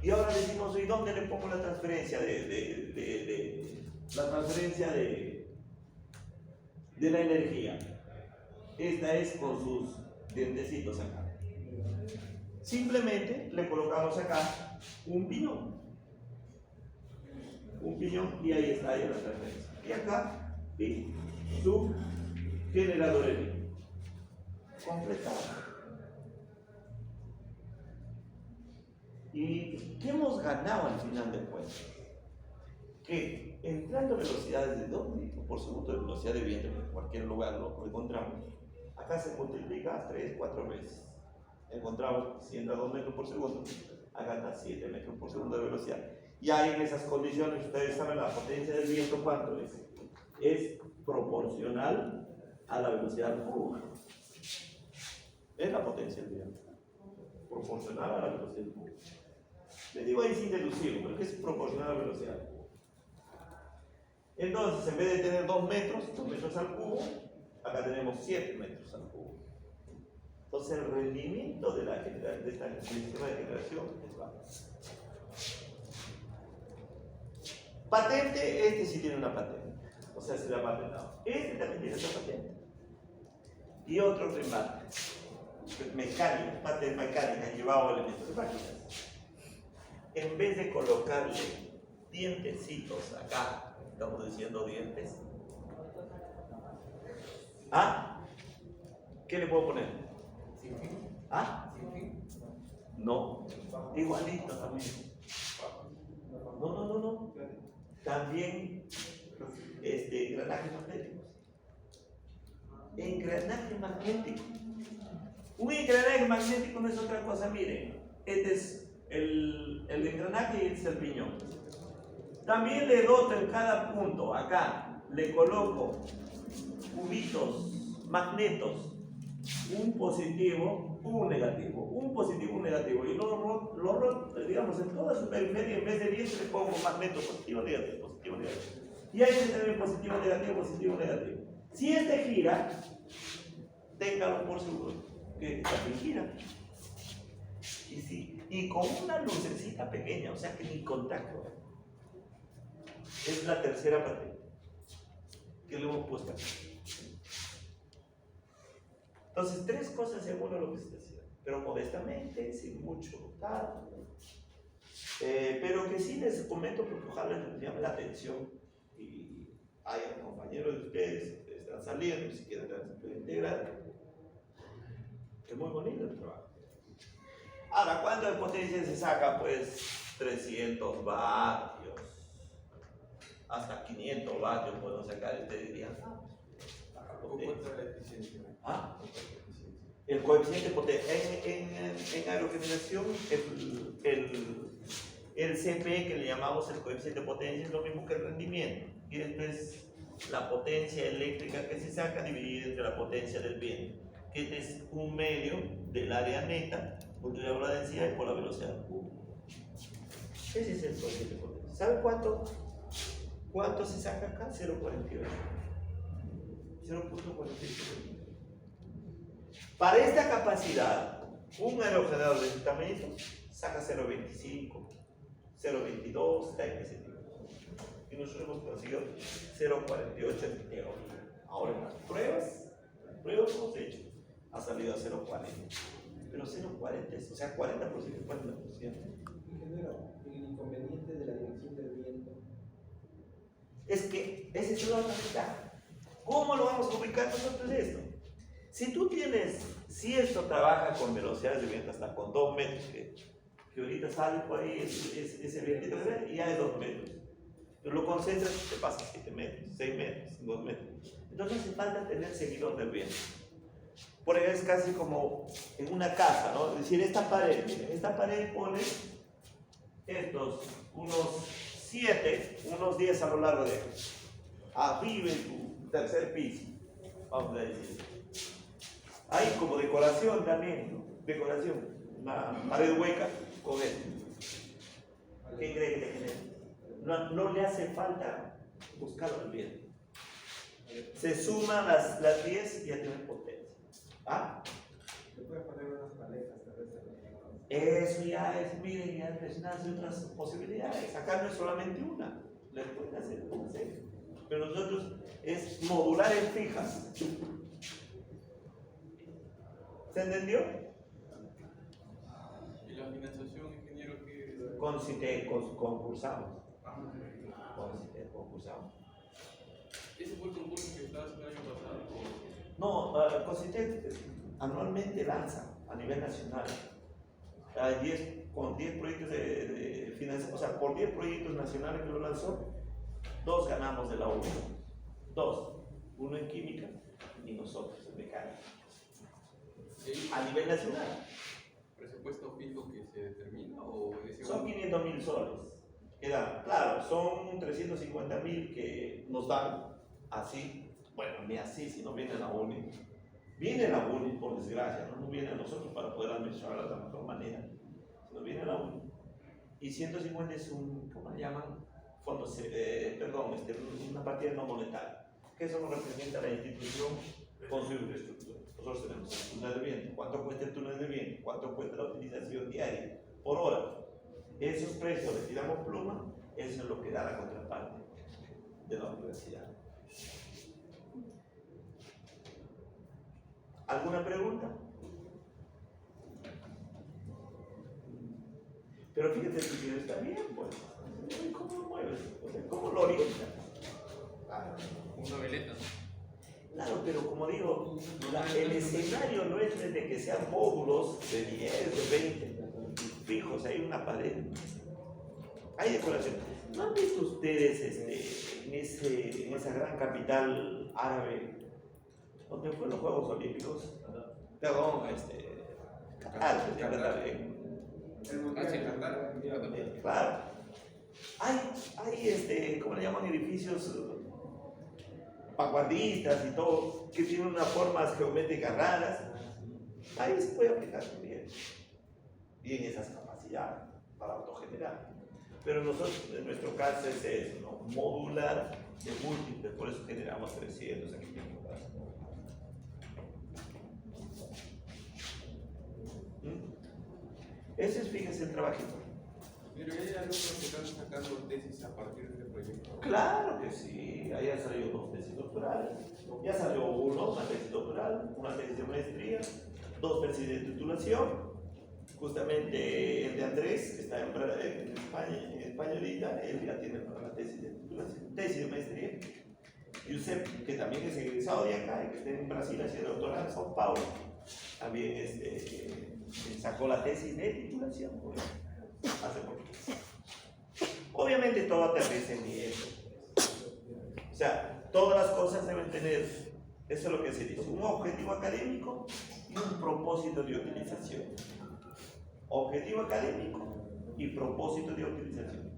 A: Y ahora decimos, ¿y dónde le pongo la transferencia de la energía? Esta es con sus dientecitos acá. Simplemente le colocamos acá un piñón y ahí está ya la transferencia. Y acá, ¿sí? Su generador eléctrico completado. ¿Y qué hemos ganado al final del cuento? Que entrando velocidades de 2 metros por segundo de velocidad de viento, en cualquier lugar lo encontramos, acá se multiplica 3, 4 veces. Encontramos, si entra 2 metros por segundo, acá está 7 metros por segundo de velocidad. Y ahí en esas condiciones, ustedes saben la potencia del viento, ¿cuánto es? Es proporcional a la velocidad del flujo. Es la potencia del viento. Proporcional a la velocidad del flujo. Les digo ahí sin deducirlo, pero que es proporcional a la velocidad. Entonces, en vez de tener 2 metros al cubo, acá tenemos 7 metros al cubo. Entonces, el rendimiento de esta sistema de generación es bajo. Patente, este sí tiene una patente. O sea, se le ha patentado. Este también tiene otra patente. Y otro remate. Mecánica, patente mecánica, llevado elementos de máquinas. En vez de colocarle dientecitos acá, estamos diciendo dientes. ¿Ah? ¿Qué le puedo poner? ¿Ah? No. Igualito también. No. También engranajes magnéticos. Engranaje magnético. Un engranaje magnético no es otra cosa, miren, este es el engranaje y este es el piñón. También le doto en cada punto, acá, le coloco cubitos, magnetos, un positivo, un negativo, un positivo, un negativo, y digamos, en toda su periferia, en vez de 10 le pongo magneto positivo, negativo, positivo, negativo. Y ahí se también positivo, negativo, positivo, negativo. Si este gira, téngalo por seguro que también gira. Y con una lucecita pequeña, o sea que ni contacto. Es la tercera patente que le hemos puesto aquí. Entonces, 3 cosas según lo que se decía, pero modestamente, sin mucho tal. Pero que sí les comento porque ojalá les llame la atención y hay compañeros de ustedes que están saliendo y si quieren integrar. Es muy bonito el trabajo. Ahora, ¿cuánto de potencia se saca? Pues 300 vatios. Hasta 500 vatios puedo sacar. Ustedes dirían,
E: ¿Cuánto es la eficiencia?
A: ¿ah? El coeficiente de potencia. En aerogeneración, el CP que le llamamos el coeficiente de potencia es lo mismo que el rendimiento. Y después la potencia eléctrica que se saca dividida entre la potencia del viento, que es un medio del área neta multiplicado por la densidad y por la velocidad. Ese es el coeficiente de potencia. ¿Sabe cuánto se saca acá? 0.48. 0.48. Para esta capacidad, un aerogenerador de este tamaño saca 0.25, 0.22, está en ese tipo. Y nosotros hemos conseguido 0.48 en teoría. Ahora en las pruebas que hemos hecho, ha salido a 0.40. Pero 0.40 es, o sea, 40%, 40%.
E: Ingeniero, el inconveniente de la dirección del viento.
A: Es que esa es la otra ventaja. ¿Cómo lo vamos a ubicar nosotros esto? Si esto trabaja con velocidades de viento hasta con 2 metros, que ahorita sale por ahí ese vientito y ya es 2 metros. Pero lo concentras, te pasa 7 metros, 6 metros, 2 metros. Entonces hace falta tener seguidor del viento. Por ejemplo, es casi como en una casa, ¿no? Es decir, esta pared pone estos, unos 7, unos 10 a lo largo de vive en tu tercer piso, vamos a decir. Hay como decoración también, ¿no? Decoración, una pared hueca con esto. ¿Qué cree que le genera? No le hace falta buscarlo el viento. Se suman las 10 y ya tienen potencia. ¿Ah?
E: Le puedes poner unas paletas, tal vez.
A: Eso ya es, miren, ya les nacen otras posibilidades. Acá no es solamente una, les pueden hacer una serie. Pero nosotros es modular en fijas. ¿Se entendió?
D: ¿Y la financiación, ingeniero, que
A: Con CITEC concursamos. Con CITEC concursamos.
D: ese fue el concurso que estaba haciendo el año pasado?
A: No, con CITEC anualmente lanza a nivel nacional. Con 10 proyectos de financiación, o sea, por 10 proyectos nacionales que lo lanzó, 2 ganamos de la U. 2. Uno en química y nosotros en mecánica. A nivel nacional.
D: ¿Presupuesto fijo que se determina o es
A: Son 500.000 soles. Claro, son 350.000 que nos dan así. Bueno, ni así, si no viene la UNI. Viene la UNI, por desgracia, no viene a nosotros para poder administrarla de la mejor manera. Si no viene la UNI. Y 150 es ¿cómo le llaman? Fondos, una partida no monetaria. Que eso nos representa la institución con su infraestructura. Nosotros tenemos el túnel de viento. ¿Cuánto cuesta el túnel de viento? ¿Cuánto cuesta la utilización diaria? Por hora. Esos precios le tiramos pluma, eso es lo que da la contraparte de la universidad. ¿Alguna pregunta? Pero fíjate, el video está bien, pues. ¿Cómo lo mueves? O sea, ¿cómo lo orientas?
D: una veleta?
A: Claro, pero como digo, el escenario no es desde que sean módulos de 10, de 20 fijos, hay una pared, hay decoración. ¿No han visto ustedes en esa gran capital árabe, donde fueron los Juegos Olímpicos? Perdón, Qatar, pues, siempre está bien.
E: El mundial de Qatar.
A: Claro. Hay ¿cómo le llaman? Edificios vanguardistas y todo, que tienen unas formas geométricas raras. Ahí se puede aplicar también. Y en esas capacidades para autogenerar. Pero nosotros, en nuestro caso, es eso, ¿no? Modular de múltiples, por eso generamos 300 aquí en el caso. Ese es, fíjense, el trabajito.
E: Pero hay alumnos que están sacando tesis a partir de este proyecto.
A: Claro que sí, ahí han salido 2 tesis doctorales, ya salió una tesis doctoral, una tesis de maestría, 2 tesis de titulación. Justamente el de Andrés, que está en España ahorita, él ya tiene para la tesis de titulación, tesis de maestría. Yusef, que también es egresado de acá y que está en Brasil haciendo doctorado en São Paulo, también sacó la tesis de titulación, pues, hace poquito. Obviamente todo aterriza en eso. O sea, todas las cosas deben tener, eso es lo que se dice, un objetivo académico y un propósito de utilización. Objetivo académico y propósito de utilización.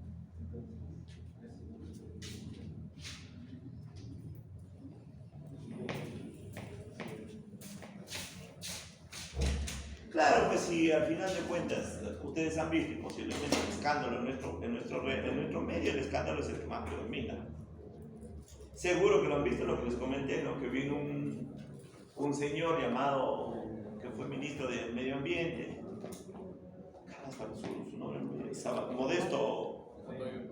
A: Claro que si al final de cuentas ustedes han visto y posiblemente el escándalo en nuestro medio, el escándalo es el que más predomina. Seguro que lo han visto, lo que les comenté, ¿no? Que vino un señor llamado, que fue ministro de Medio Ambiente, su nombre estaba Modesto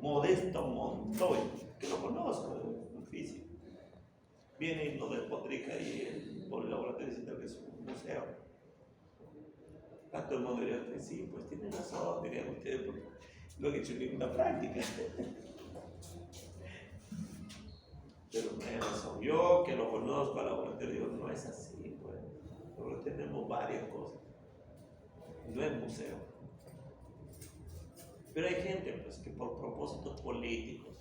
A: Montoya, que lo conozco, es difícil. Viene y lo despotrica y por el laboratorio dice que es un museo. A todo el mundo diría, sí, pues tienen razón, dirían ustedes, porque lo han hecho en ninguna práctica. Pero no hay razón. Yo que lo conozco al laboratorio, digo, no es así, pues. Pero tenemos varias cosas. No es museo. Pero hay gente pues, que por propósitos políticos,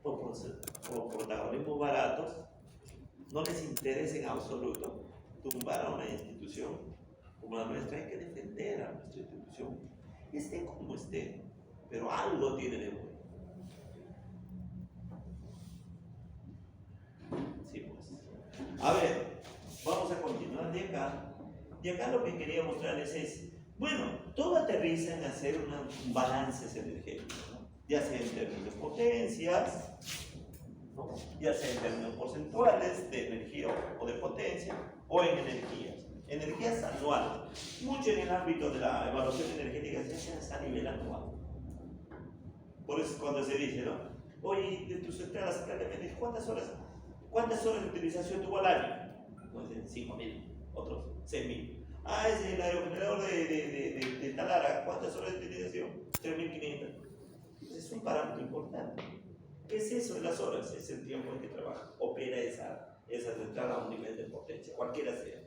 A: por protagonismos baratos, no les interesa en absoluto tumbar a una institución como la nuestra. Hay que defender a nuestra institución, esté como esté, pero algo tiene de bueno. Sí, pues. A ver, vamos a continuar de acá. De acá lo que quería mostrarles es, bueno, todo aterriza en hacer un balance energético, ¿no? Ya sea en términos de potencias, ¿no? Ya sea en términos porcentuales de energía o de potencia, o en energías anuales. Mucho en el ámbito de la evaluación energética se hace a nivel anual. Por eso es cuando se dice, ¿no? Oye, de tu central a central de ¿cuántas horas de utilización tuvo al año? Pues 5.000, otros 6.000. Ah, es el aerogenerador de Talara, ¿cuántas horas de utilización? 3.500. Es un parámetro importante. ¿Qué es eso de las horas? Es el tiempo en que trabaja, opera esa central a un nivel de potencia, cualquiera sea.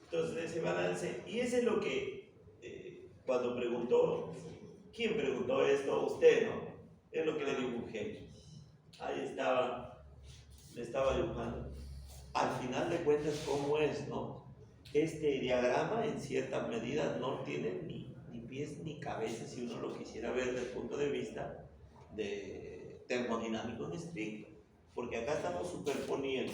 A: Entonces, ese balance, y ese es lo que, cuando preguntó, ¿quién preguntó esto? Usted, ¿no? Es lo que le dibujé. Ahí estaba, le estaba dibujando. Al final de cuentas, ¿cómo es, no? Este diagrama, en cierta medida, no tiene ni pies ni cabeza, si uno lo quisiera ver desde el punto de vista de termodinámico en estricto. Porque acá estamos superponiendo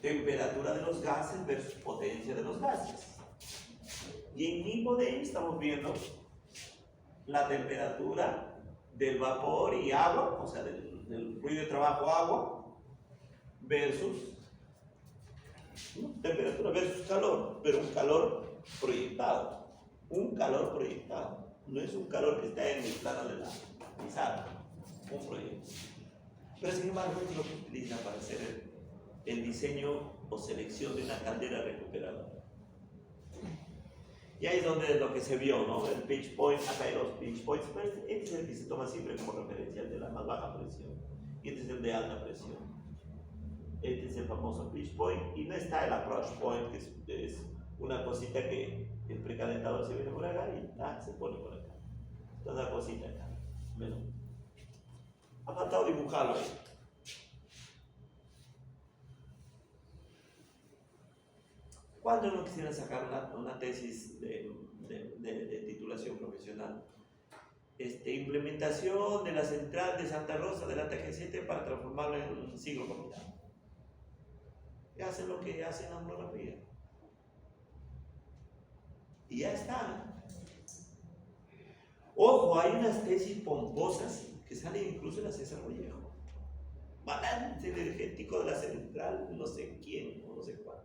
A: temperatura de los gases versus potencia de los gases. Y en mismo de ahí estamos viendo la temperatura del vapor y agua, o sea, del fluido de trabajo agua, versus temperatura versus calor, pero un calor proyectado. Un calor proyectado. No es un calor que está en el plano de la pizarra, un proyecto. Pero sin embargo, es lo que utilizan para hacer el diseño o selección de una caldera recuperadora. Y ahí es donde lo que se vio, ¿no? El pinch point, acá hay los pinch points, pero este es el que se toma siempre como referencia, el de la más baja presión, y este es el de alta presión. Este es el famoso pinch point, y no está el approach point, que es una cosita que el precalentador se viene por acá y se pone por acá. Toda la cosita acá. Bueno, ha faltado dibujarlo ahí. ¿Cuándo no quisieran sacar una tesis de titulación profesional? Implementación de la central de Santa Rosa de la TG7 para transformarlo en un ciclo combinado. Y hacen lo que hacen la monografía. Y ya está. Ojo, hay unas tesis pomposas que salen incluso en la César Vallejo. Balance energético de la central, no sé quién o no sé cuál.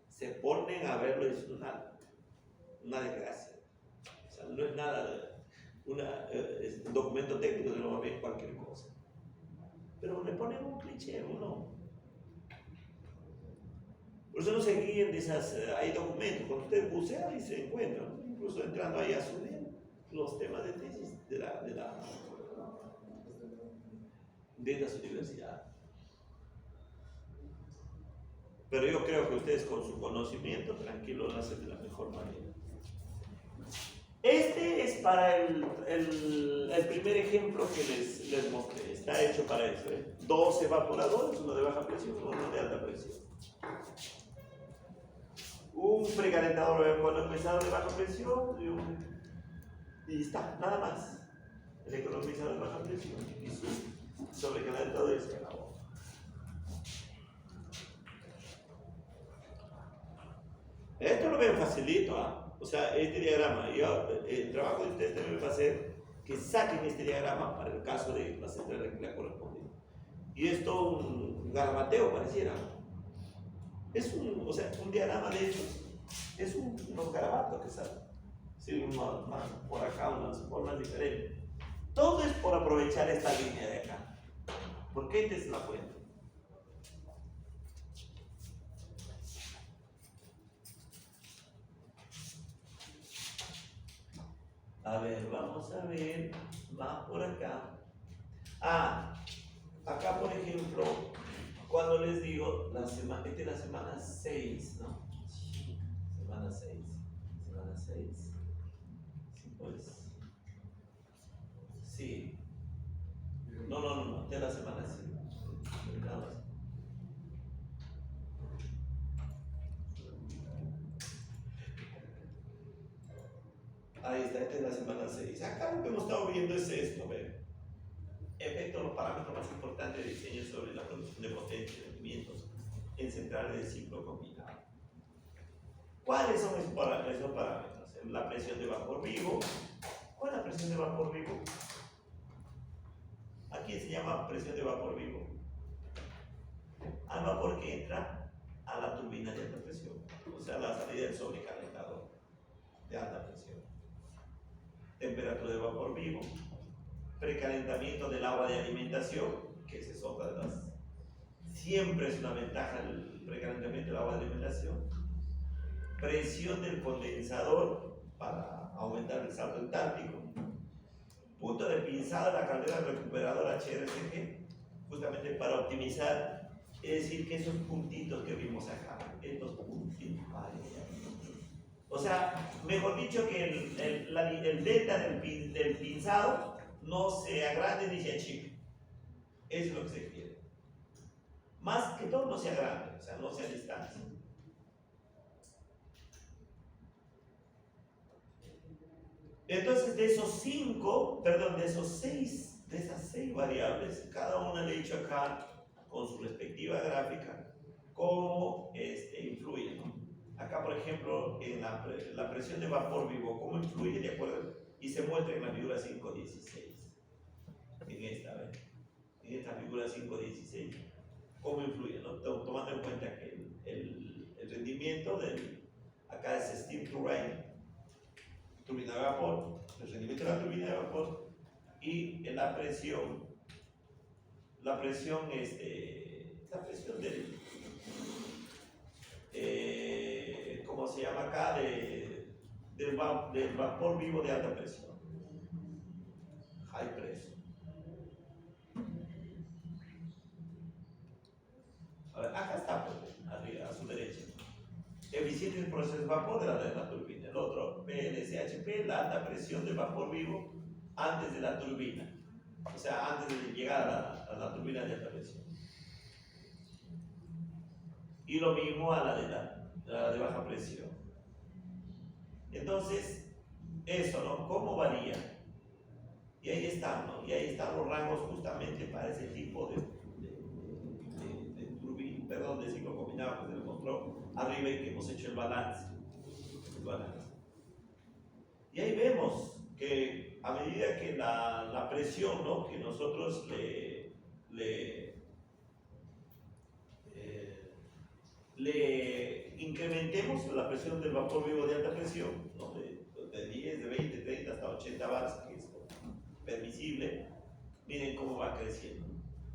A: Se ponen a verlo, es una desgracia. O sea, no es nada, es un documento técnico de lo ven cualquier cosa. Pero le ponen un cliché, uno. Por eso no se guíen de esas, hay documentos, cuando ustedes bucean y se encuentran, incluso entrando ahí a subir los temas de tesis de las universidades. Pero yo creo que ustedes con su conocimiento tranquilo lo hacen de la mejor manera. Este es para el primer ejemplo que les mostré. Está hecho para eso. Dos evaporadores, uno de baja presión, uno de alta presión. Un precalentador economizador de baja presión y está, nada más. El economizador de baja presión y su sobrecalentador de escalado. Esto lo ven facilito, ¿ah? O sea, este diagrama, el trabajo de ustedes debe va a ser que saquen este diagrama para el caso de la central que le corresponde. Y esto un garabateo pareciera. Es un diagrama de estos, es unos garabatos que salen. Sí, por acá unas formas diferentes. Todo es por aprovechar esta línea de acá. Porque esta es la fuente. A ver, vamos a ver más por acá. Acá por ejemplo, cuando les digo, esta es la semana 6, ¿no? Semana 6. Semana 6. Sí, pues. Sí. No, esta es la semana 5. Ahí está, esta es la semana 6. Acá lo que hemos estado viendo es esto, ¿ven? Efectos, los parámetros más importantes de diseño sobre la producción de potencia y rendimientos en centrales de ciclo combinado. ¿Cuáles son esos parámetros? La presión de vapor vivo. ¿Cuál es la presión de vapor vivo? Aquí se llama presión de vapor vivo al vapor que entra a la turbina de alta presión, o sea, la salida del sobrecalentador de alta presión. Temperatura de vapor vivo, precalentamiento del agua de alimentación, que esa es otra de las. Siempre es una ventaja el precalentamiento del agua de alimentación. Presión del condensador para aumentar el salto entálpico. Punto de pinzada de la caldera recuperadora HRCG, justamente para optimizar, es decir, que esos puntitos que vimos acá, estos puntitos, o sea, mejor dicho, que el delta del pinzado no se agrande ni se achique. Eso es lo que se quiere. Más que todo no se agrande, o sea, no se distancia. Entonces, de esas 6 variables, cada una le he dicho acá con su respectiva gráfica cómo influye, ¿no? Acá, por ejemplo, en la presión de vapor vivo, cómo influye de acuerdo, y se muestra en la figura 5.16. En esta figura 5.16, cómo influye, ¿no? Tomando en cuenta que el rendimiento acá es steam turbine, turbina de vapor, el rendimiento de la turbina de vapor y la presión del, ¿cómo se llama acá? Del vapor vivo de alta presión, high pressure. A ver, acá está, pues, arriba, a su derecha. Eficiente el proceso de vapor de la turbina. El otro, PLSHP, la alta presión del vapor vivo antes de la turbina. O sea, antes de llegar a la turbina de alta presión. Y lo mismo a la de la de baja presión. Entonces, eso, ¿no? ¿Cómo varía? Y ahí están, ¿no? Y ahí están los rangos justamente para ese tipo de turbina, perdón, de ciclo combinado que se le mostró arriba y que hemos hecho el balance. Y ahí vemos que a medida que la presión, ¿no?, que nosotros le incrementemos la presión del vapor vivo de alta presión, ¿no?, de 10, de 20, 30 hasta 80 bars, que es permisible, miren cómo va creciendo.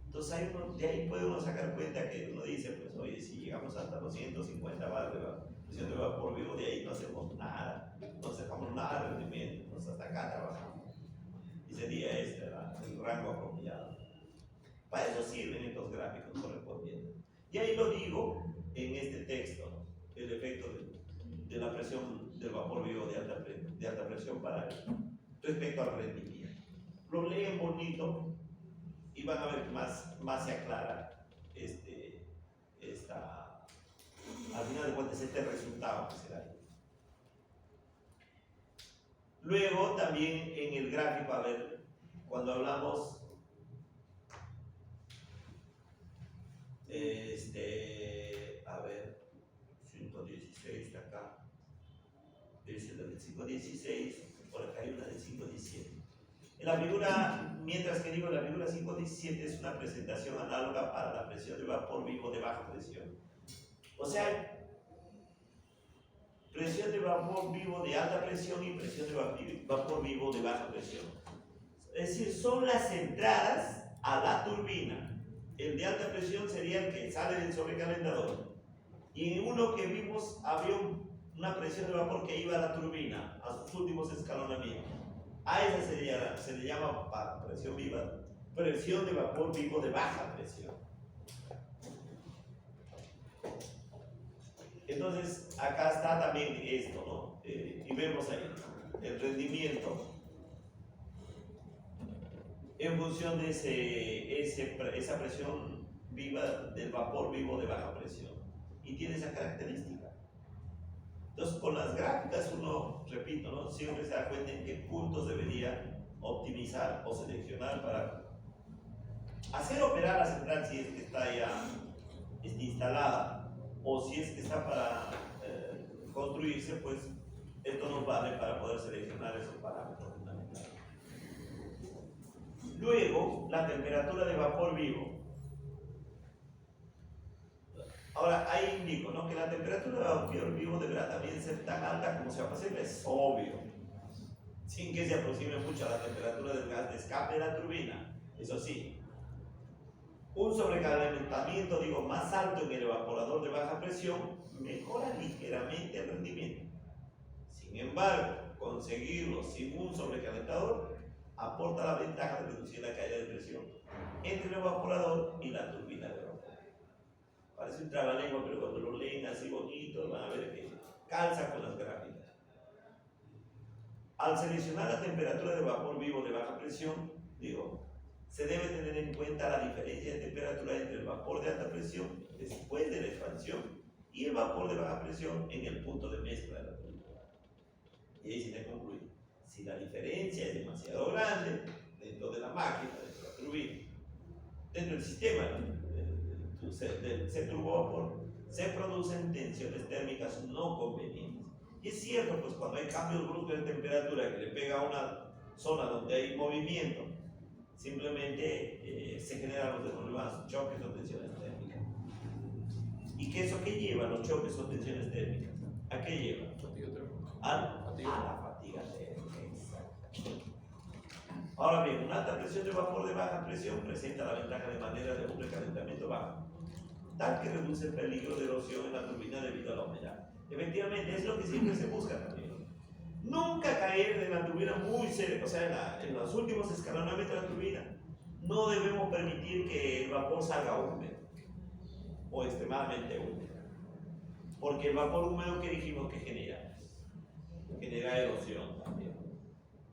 A: Entonces de ahí puede uno sacar cuenta que uno dice, pues oye, si llegamos hasta los 150 bars de presión de vapor vivo, de ahí no hacemos nada, no sacamos nada de rendimiento, nos hasta acá trabajamos. Y sería este el rango apropiado. Para eso sirven estos gráficos correspondientes. Y ahí lo digo en este texto, ¿no?, el efecto de la presión del vapor vivo de alta presión para respecto al rendimiento. Lo leen bonito y van a ver que más se aclara al final de cuentas este resultado que se da. Luego también en el gráfico, a ver, cuando hablamos a ver, 116 está acá, es la del 516, por acá hay una del 517. En la figura, mientras que digo, la figura 517 es una presentación análoga para la presión de vapor vivo de baja presión. O sea, presión de vapor vivo de alta presión y presión de vapor vivo de baja presión. Es decir, son las entradas a la turbina. El de alta presión sería el que sale del sobrecalentador. Y en uno que vimos había una presión de vapor que iba a la turbina, a sus últimos escalonamientos. A esa se le llama presión de vapor vivo de baja presión. Entonces, acá está también esto, ¿no? Y vemos ahí el rendimiento en función de esa presión viva del vapor vivo de baja presión. Y tiene esa característica. Entonces, con las gráficas uno, repito, ¿no?, siempre se da cuenta en qué puntos debería optimizar o seleccionar para hacer operar la central si es que está ya instalada, o si es que está para construirse, pues esto nos vale para poder seleccionar esos parámetros fundamentales. Luego, la temperatura de vapor vivo. Ahora, ahí indico, ¿no?, que la temperatura de vapor vivo deberá también ser tan alta como sea posible, es obvio, sin que se aproxime mucho a la temperatura del gas de escape de la turbina. Eso sí, un sobrecalentamiento, digo, más alto en el evaporador de baja presión mejora ligeramente el rendimiento. Sin embargo, conseguirlo sin un sobrecalentador aporta la ventaja de reducir la caída de presión entre el evaporador y la turbina de vapor. Parece un trabalengua, pero cuando lo leen así bonito van a ver que calza con las gráficas. Al seleccionar la temperatura de vapor vivo de baja presión, digo, se debe tener en cuenta la diferencia de temperatura entre el vapor de alta presión después de la expansión y el vapor de baja presión en el punto de mezcla de la turbina. Y ahí se te concluye. Si la diferencia es demasiado grande dentro de la máquina, dentro de la turbina, dentro del sistema del turbovapor, se producen tensiones térmicas no convenientes. Y es cierto, pues cuando hay cambios bruscos de temperatura que le pega a una zona donde hay movimiento, simplemente se generan los denominados choques o tensiones térmicas. ¿Y qué eso qué lleva, los choques o tensiones térmicas? ¿A qué lleva? A la fatiga térmica, exacto. Ahora bien, una alta presión de vapor de baja presión presenta la ventaja de manera de un recalentamiento bajo, tal que reduce el peligro de erosión en la turbina debido a la humedad. Efectivamente, es lo que siempre se busca también. Nunca caer en la turbina muy cerca, o sea, en los últimos escalonamientos de la turbina. No debemos permitir que el vapor salga húmedo o extremadamente húmedo. Porque el vapor húmedo, ¿qué dijimos que genera? Genera erosión también.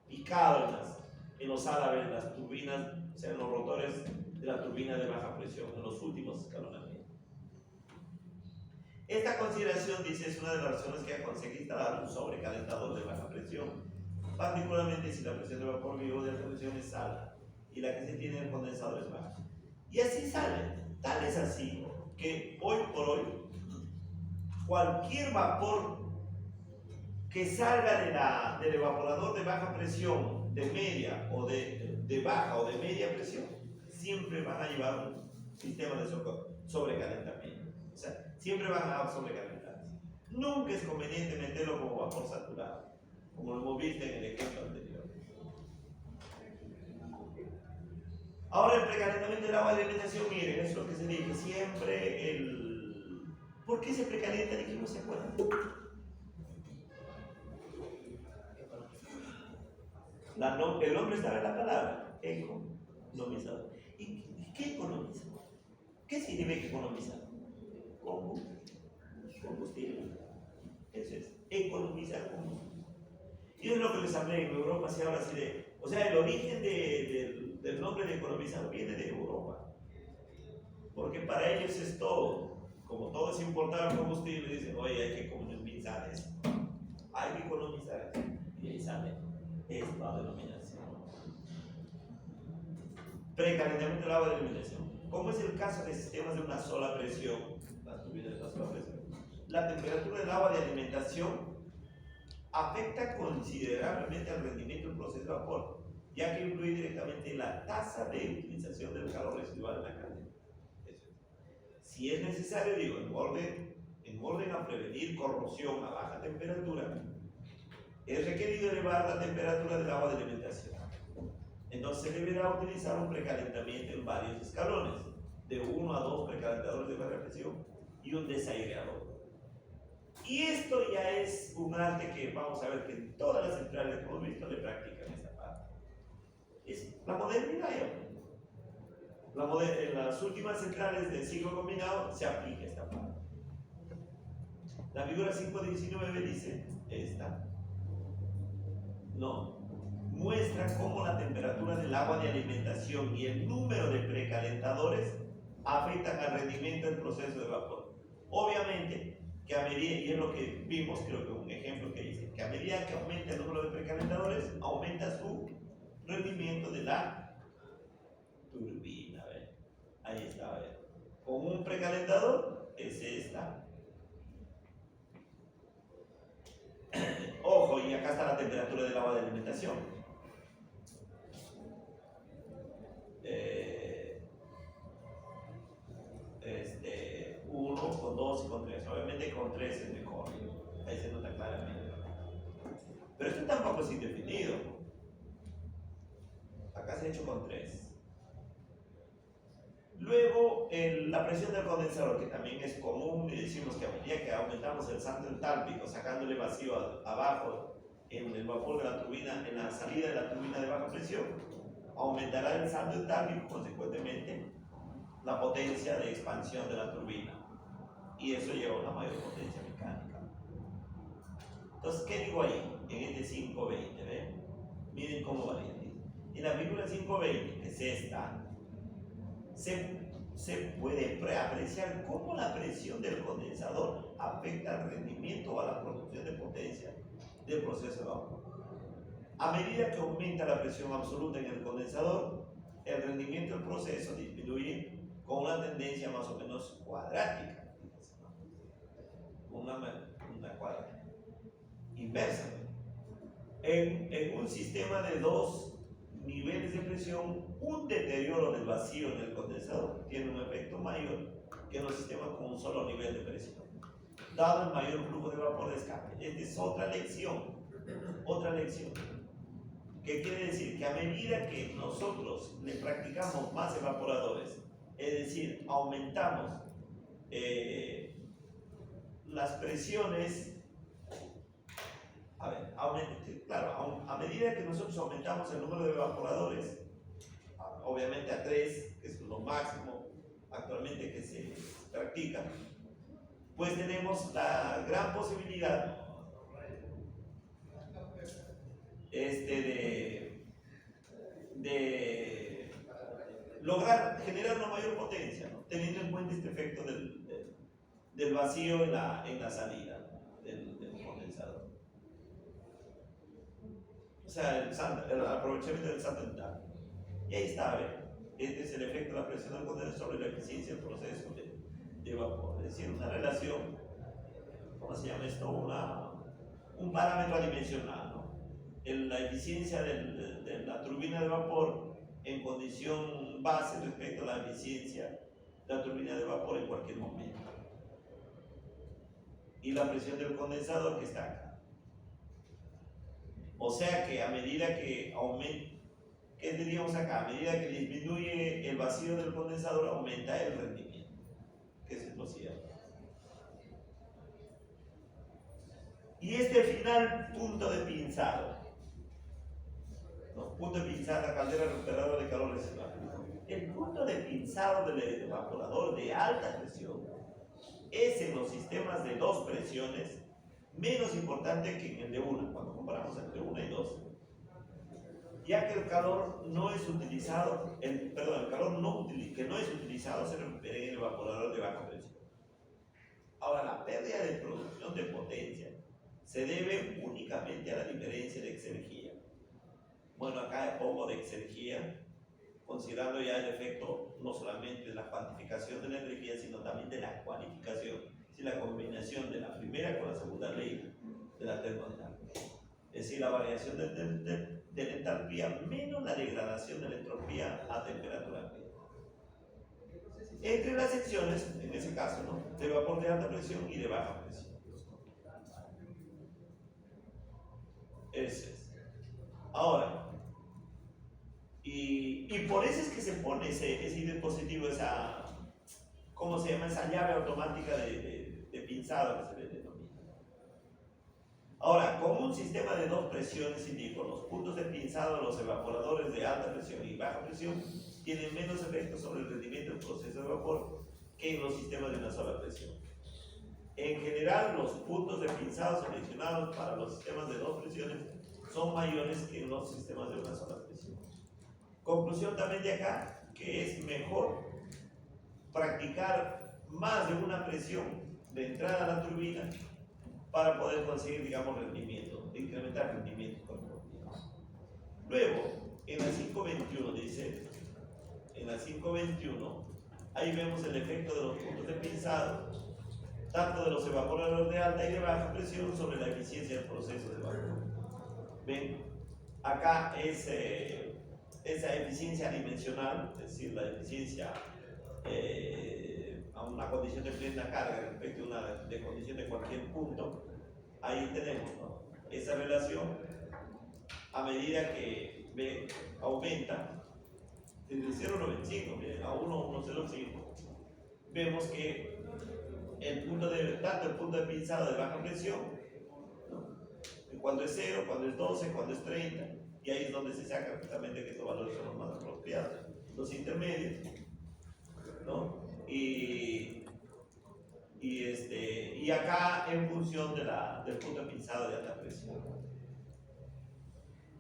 A: Y cábalas en los álabes, las turbinas, o sea, en los rotores de la turbina de baja presión, en los últimos escalonamientos. Esta consideración, dice, es una de las razones que aconseja instalar un sobrecalentador de baja presión, particularmente si la presión de vapor vivo de la condensación es alta y la que se tiene en el condensador es baja. Y así sale. Tal es así que hoy por hoy cualquier vapor que salga del evaporador de baja presión, de media o de baja o de media presión, siempre van a llevar un sistema de sobrecalentamiento. O sea, siempre van a sobrecalentarse. Nunca es conveniente meterlo como vapor saturado, como lo hemos visto en el ejemplo anterior. Ahora el precalentamiento del agua de alimentación, miren, es lo que se dice siempre ¿Por qué se precalienta? Dijimos, ¿se acuerdan? El nombre estaba en la palabra, economizador. ¿Y qué economiza? ¿Qué significa economizar? Combustible. Eso es, economizar combustible. Y es lo que les hablé, en Europa se habla así de, o sea, el origen del nombre de economizar viene de Europa. Porque para ellos es todo. Como todo es importar combustible, dicen, oye, hay que economizar eso. Hay que economizar eso. Y ahí sale esta denominación. Precalentamiento del agua de alimentación. Como es el caso de sistemas de una sola presión, las turbinas de una sola presión, la temperatura del agua de alimentación afecta considerablemente al rendimiento del proceso de vapor, ya que influye directamente en la tasa de utilización del calor residual en la caldera. Si es necesario, digo, en orden a prevenir corrosión a baja temperatura, es requerido elevar la temperatura del agua de alimentación. Entonces se deberá utilizar un precalentamiento en varios escalones, de 1 a 2 precalentadores de baja presión y un desaireador. Y esto ya es un arte que vamos a ver que en todas las centrales que hemos visto le practican esa parte. Es la modernidad ya. En las últimas centrales del ciclo combinado se aplica esta parte. La figura 5.19 dice esta. No. Muestra cómo la temperatura del agua de alimentación y el número de precalentadores afectan al rendimiento del proceso de vapor. Obviamente que a medida, y es lo que vimos, creo que un ejemplo que dice, que a medida que aumenta el número de precalentadores, aumenta su rendimiento de la turbina. Ahí está, a ver. Con un precalentador es esta. Ojo, y acá está la temperatura del agua de alimentación. 1, con 2 y con 3. Obviamente con 3 es mejor. Ahí se nota claramente. Pero esto tampoco es indefinido. Acá se ha hecho con 3. Luego, la presión del condensador, que también es común, y decimos que a medida que aumentamos el salto entálpico, sacándole vacío abajo en el vapor de la turbina, en la salida de la turbina de baja presión, aumentará el salto entálpico, consecuentemente, la potencia de expansión de la turbina. Y eso lleva a una mayor potencia mecánica. Entonces, ¿qué digo ahí? En este 520, ¿ven? Miren cómo varía. En la figura 520, que es esta, se puede apreciar cómo la presión del condensador afecta al rendimiento o a la producción de potencia del proceso de vapor. A medida que aumenta la presión absoluta en el condensador, el rendimiento del proceso disminuye con una tendencia más o menos cuadrática. Una cuadra inversa. En un sistema de 2 niveles de presión, un deterioro del vacío en el condensador tiene un efecto mayor que en los sistemas con un solo nivel de presión, dado el mayor flujo de vapor de escape. Esta es otra lección. ¿Qué quiere decir? Que a medida que nosotros le practicamos más evaporadores, es decir, aumentamos las presiones, a medida que nosotros aumentamos el número de evaporadores, obviamente a 3, que es lo máximo actualmente que se practica, pues tenemos la gran posibilidad de lograr generar una mayor potencia, ¿no? Teniendo en cuenta este efecto del vacío en la salida del condensador. O sea, el aprovechamiento del satelital. Y ahí está, a ver, este es el efecto de la presión del condensador sobre la eficiencia del proceso de vapor. Es decir, una relación, ¿cómo se llama esto? Un parámetro adimensional, ¿no? La eficiencia de la turbina de vapor en condición base respecto a la eficiencia de la turbina de vapor en cualquier momento. Y la presión del condensador que está acá. O sea que a medida que aumenta, ¿qué diríamos acá? A medida que disminuye el vacío del condensador, aumenta el rendimiento, que es lo cierto. Y este final punto de pinzado, ¿no? Punto de pinzado, caldera recuperadora de calor residual. El punto de pinzado del evaporador de alta presión es en los sistemas de dos presiones menos importante que en el de una, cuando comparamos entre una y dos, ya que el calor no es utilizado, el calor que no es utilizado se recupera en el evaporador de baja presión. Ahora, la pérdida de producción de potencia se debe únicamente a la diferencia de exergía. Bueno, acá pongo de exergía, considerando ya el efecto no solamente de la cuantificación de la energía, sino también de la cualificación, es la combinación de la primera con la segunda ley de la termodinámica. Es decir, la variación de la entalpía menos la degradación de la entropía a temperatura ambiente. Entre las secciones, en ese caso, ¿no?, de vapor de alta presión y de baja presión. Ese es. Ahora, y por eso es que se pone ese dispositivo, esa, ¿cómo se llama? Esa llave automática de pinzado que se le denomina. Ahora, como un sistema de dos presiones indico, los puntos de pinzado de los evaporadores de alta presión y baja presión tienen menos efectos sobre el rendimiento del proceso de vapor que en los sistemas de una sola presión. En general, los puntos de pinzado seleccionados para los sistemas de dos presiones son mayores que en los sistemas de una sola presión. Conclusión también de acá, que es mejor practicar más de una presión de entrada a la turbina para poder conseguir, digamos, rendimiento, incrementar rendimiento con propiedades. Luego, en la 521 dice, en la 521, ahí vemos el efecto de los puntos de pinzado, tanto de los evaporadores de alta y de baja presión sobre la eficiencia del proceso de vapor. Ven, acá es esa eficiencia dimensional, es decir, la eficiencia a una condición de plena carga respecto a una de condición de cualquier punto. Ahí tenemos, ¿no?, esa relación a medida que aumenta desde 0,95 a 1,105. Vemos que tanto el punto de pinzado de baja presión, ¿no?, cuando es 0, cuando es 12, cuando es 30, y ahí es donde se saca justamente que estos valores son los más apropiados, los intermedios, ¿no? Y acá en función del punto de pinzado de alta presión,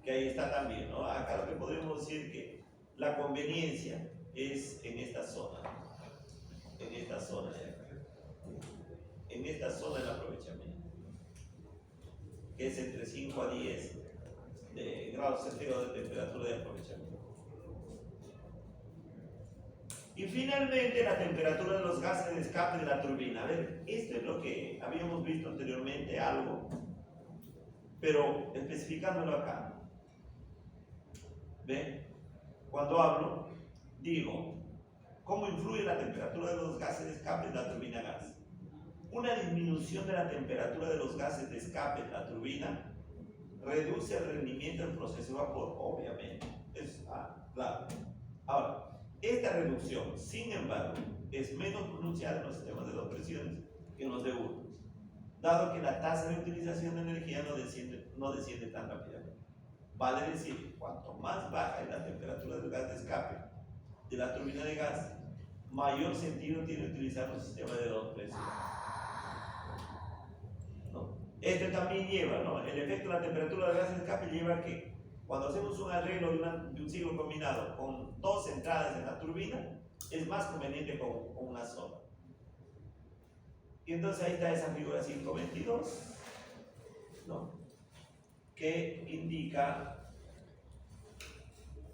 A: que ahí está también, ¿no? Acá lo que podemos decir que la conveniencia es en esta zona de acá, en esta zona del aprovechamiento, que es entre 5 a 10 de grados centígrados de temperatura de aprovechamiento. Y finalmente la temperatura de los gases de escape de la turbina. A ver, esto es lo que habíamos visto anteriormente, algo, pero especificándolo acá. ¿Ven? Cuando hablo, digo, ¿cómo influye la temperatura de los gases de escape de la turbina gas? Una disminución de la temperatura de los gases de escape de la turbina reduce el rendimiento del proceso de vapor, obviamente. Claro. Ahora, esta reducción, sin embargo, es menos pronunciada en los sistemas de dos presiones que en los de uno, dado que la tasa de utilización de energía no desciende tan rápidamente. Vale decir, cuanto más baja es la temperatura del gas de escape de la turbina de gas, mayor sentido tiene utilizar un sistema de dos presiones. ¿No? Este también lleva, ¿no?, el efecto de la temperatura del gas de escape lleva a que cuando hacemos un arreglo de un ciclo combinado con dos entradas en la turbina, es más conveniente con una sola. Y entonces ahí está esa figura 522, ¿no? Que indica,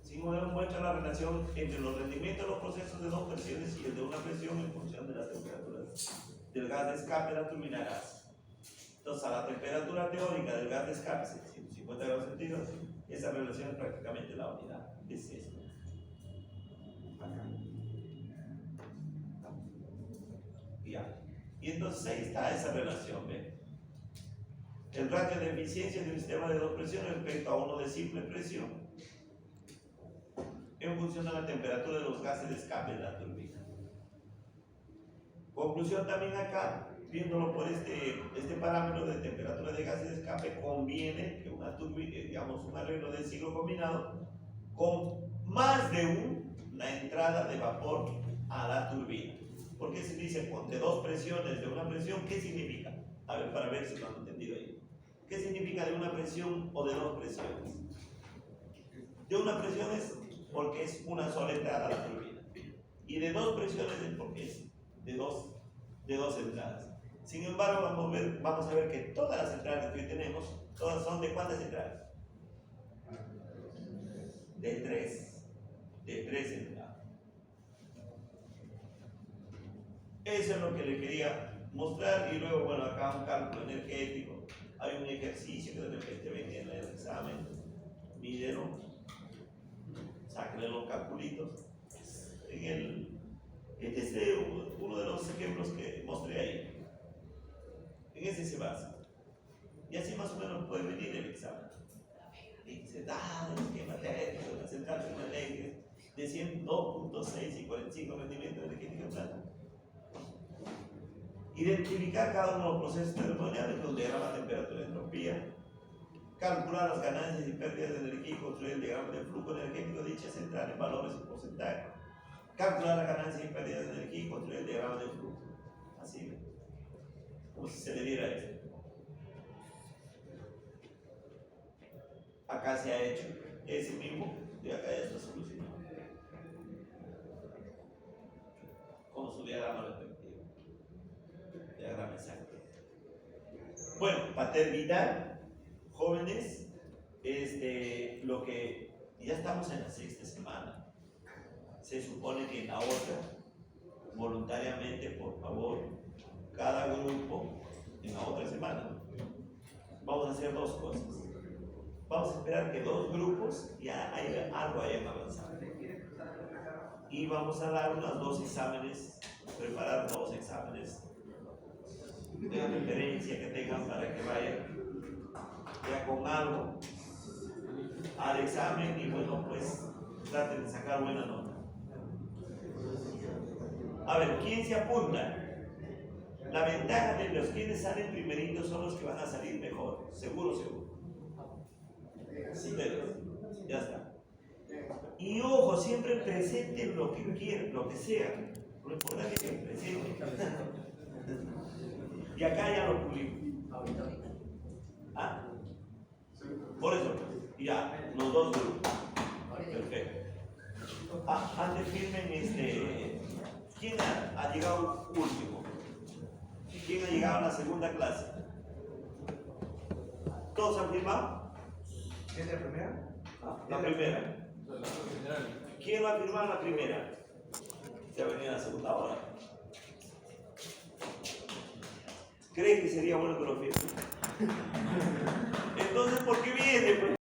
A: sin modelo muestra la relación entre los rendimientos de los procesos de dos presiones y el de una presión en función de las temperaturas del gas de escape de la turbina a gas. Entonces, a la temperatura teórica del gas de escape, 150 grados centígrados, esa relación es prácticamente la unidad. Es esto. Acá. Ya. Y entonces ahí está esa relación, ¿ven? El ratio de eficiencia de un sistema de dos presiones respecto a uno de simple presión en función de la temperatura de los gases de escape de la turbina. Conclusión también acá, viéndolo por este parámetro de temperatura de gases de escape, conviene que una turbina, digamos un arreglo de ciclo combinado con más de una entrada de vapor a la turbina. ¿Por qué se dice de dos presiones, de una presión? ¿Qué significa? A ver, para ver si lo han entendido ahí. ¿Qué significa de una presión o de dos presiones? De una presión es porque es una sola entrada a la turbina. Y de dos presiones es porque es de dos entradas. Sin embargo, vamos a ver que todas las entradas que hoy tenemos, todas son de ¿cuántas entradas? De tres entradas. Eso es lo que le quería mostrar. Y luego, bueno, acá un cálculo energético. Hay un ejercicio que de repente ven en el examen. Mídelo, sáquenle los calculitos. Este es uno de los ejemplos que mostré ahí. En ese se basa. Y así más o menos puede venir el examen. Dice, el esquema técnico de la central termoeléctrica de 102.6 y 45 rendimientos energéticos en planta. Identificar cada uno de los procesos termodinámicos donde era la temperatura y entropía. Calcular las ganancias y pérdidas de energía y construir el diagrama de flujo energético de dicha central en valores y porcentaje. Calcular las ganancias y pérdidas de energía y construir el diagrama de flujo. Así, como si se le diera esto. Acá se ha hecho ese mismo, y acá ya está solucionado. Con su diagrama respectivo. Diagrama exacto. Bueno, para terminar, jóvenes, lo que ya estamos en la 6ª semana. Se supone que en la otra, voluntariamente, por favor, cada grupo, en la otra semana, vamos a hacer dos cosas. Vamos a esperar que dos grupos ya algo hayan avanzado. Y vamos a dar unos 2 exámenes, preparar 2 exámenes de referencia que tengan para que vayan ya con algo al examen y bueno, pues traten de sacar buena nota. A ver, ¿quién se apunta? La ventaja de los quienes salen primeritos son los que van a salir mejor, seguro. Ustedes, ya está. Y ojo, siempre presenten lo que quieran, lo que sea. Lo importante es que presenten. Y acá ya lo publico. ¿Ah? Por eso, ya, los dos grupos. Perfecto. Antes firmen ¿quién ha llegado último? ¿Quién ha llegado a la segunda clase? ¿Todos han firmado?
E: ¿Es la primera?
A: La primera. ¿Quién va a firmar la primera? Se ha venido a la segunda hora. ¿Cree que sería bueno que lo firme? Entonces, ¿por qué viene? Pues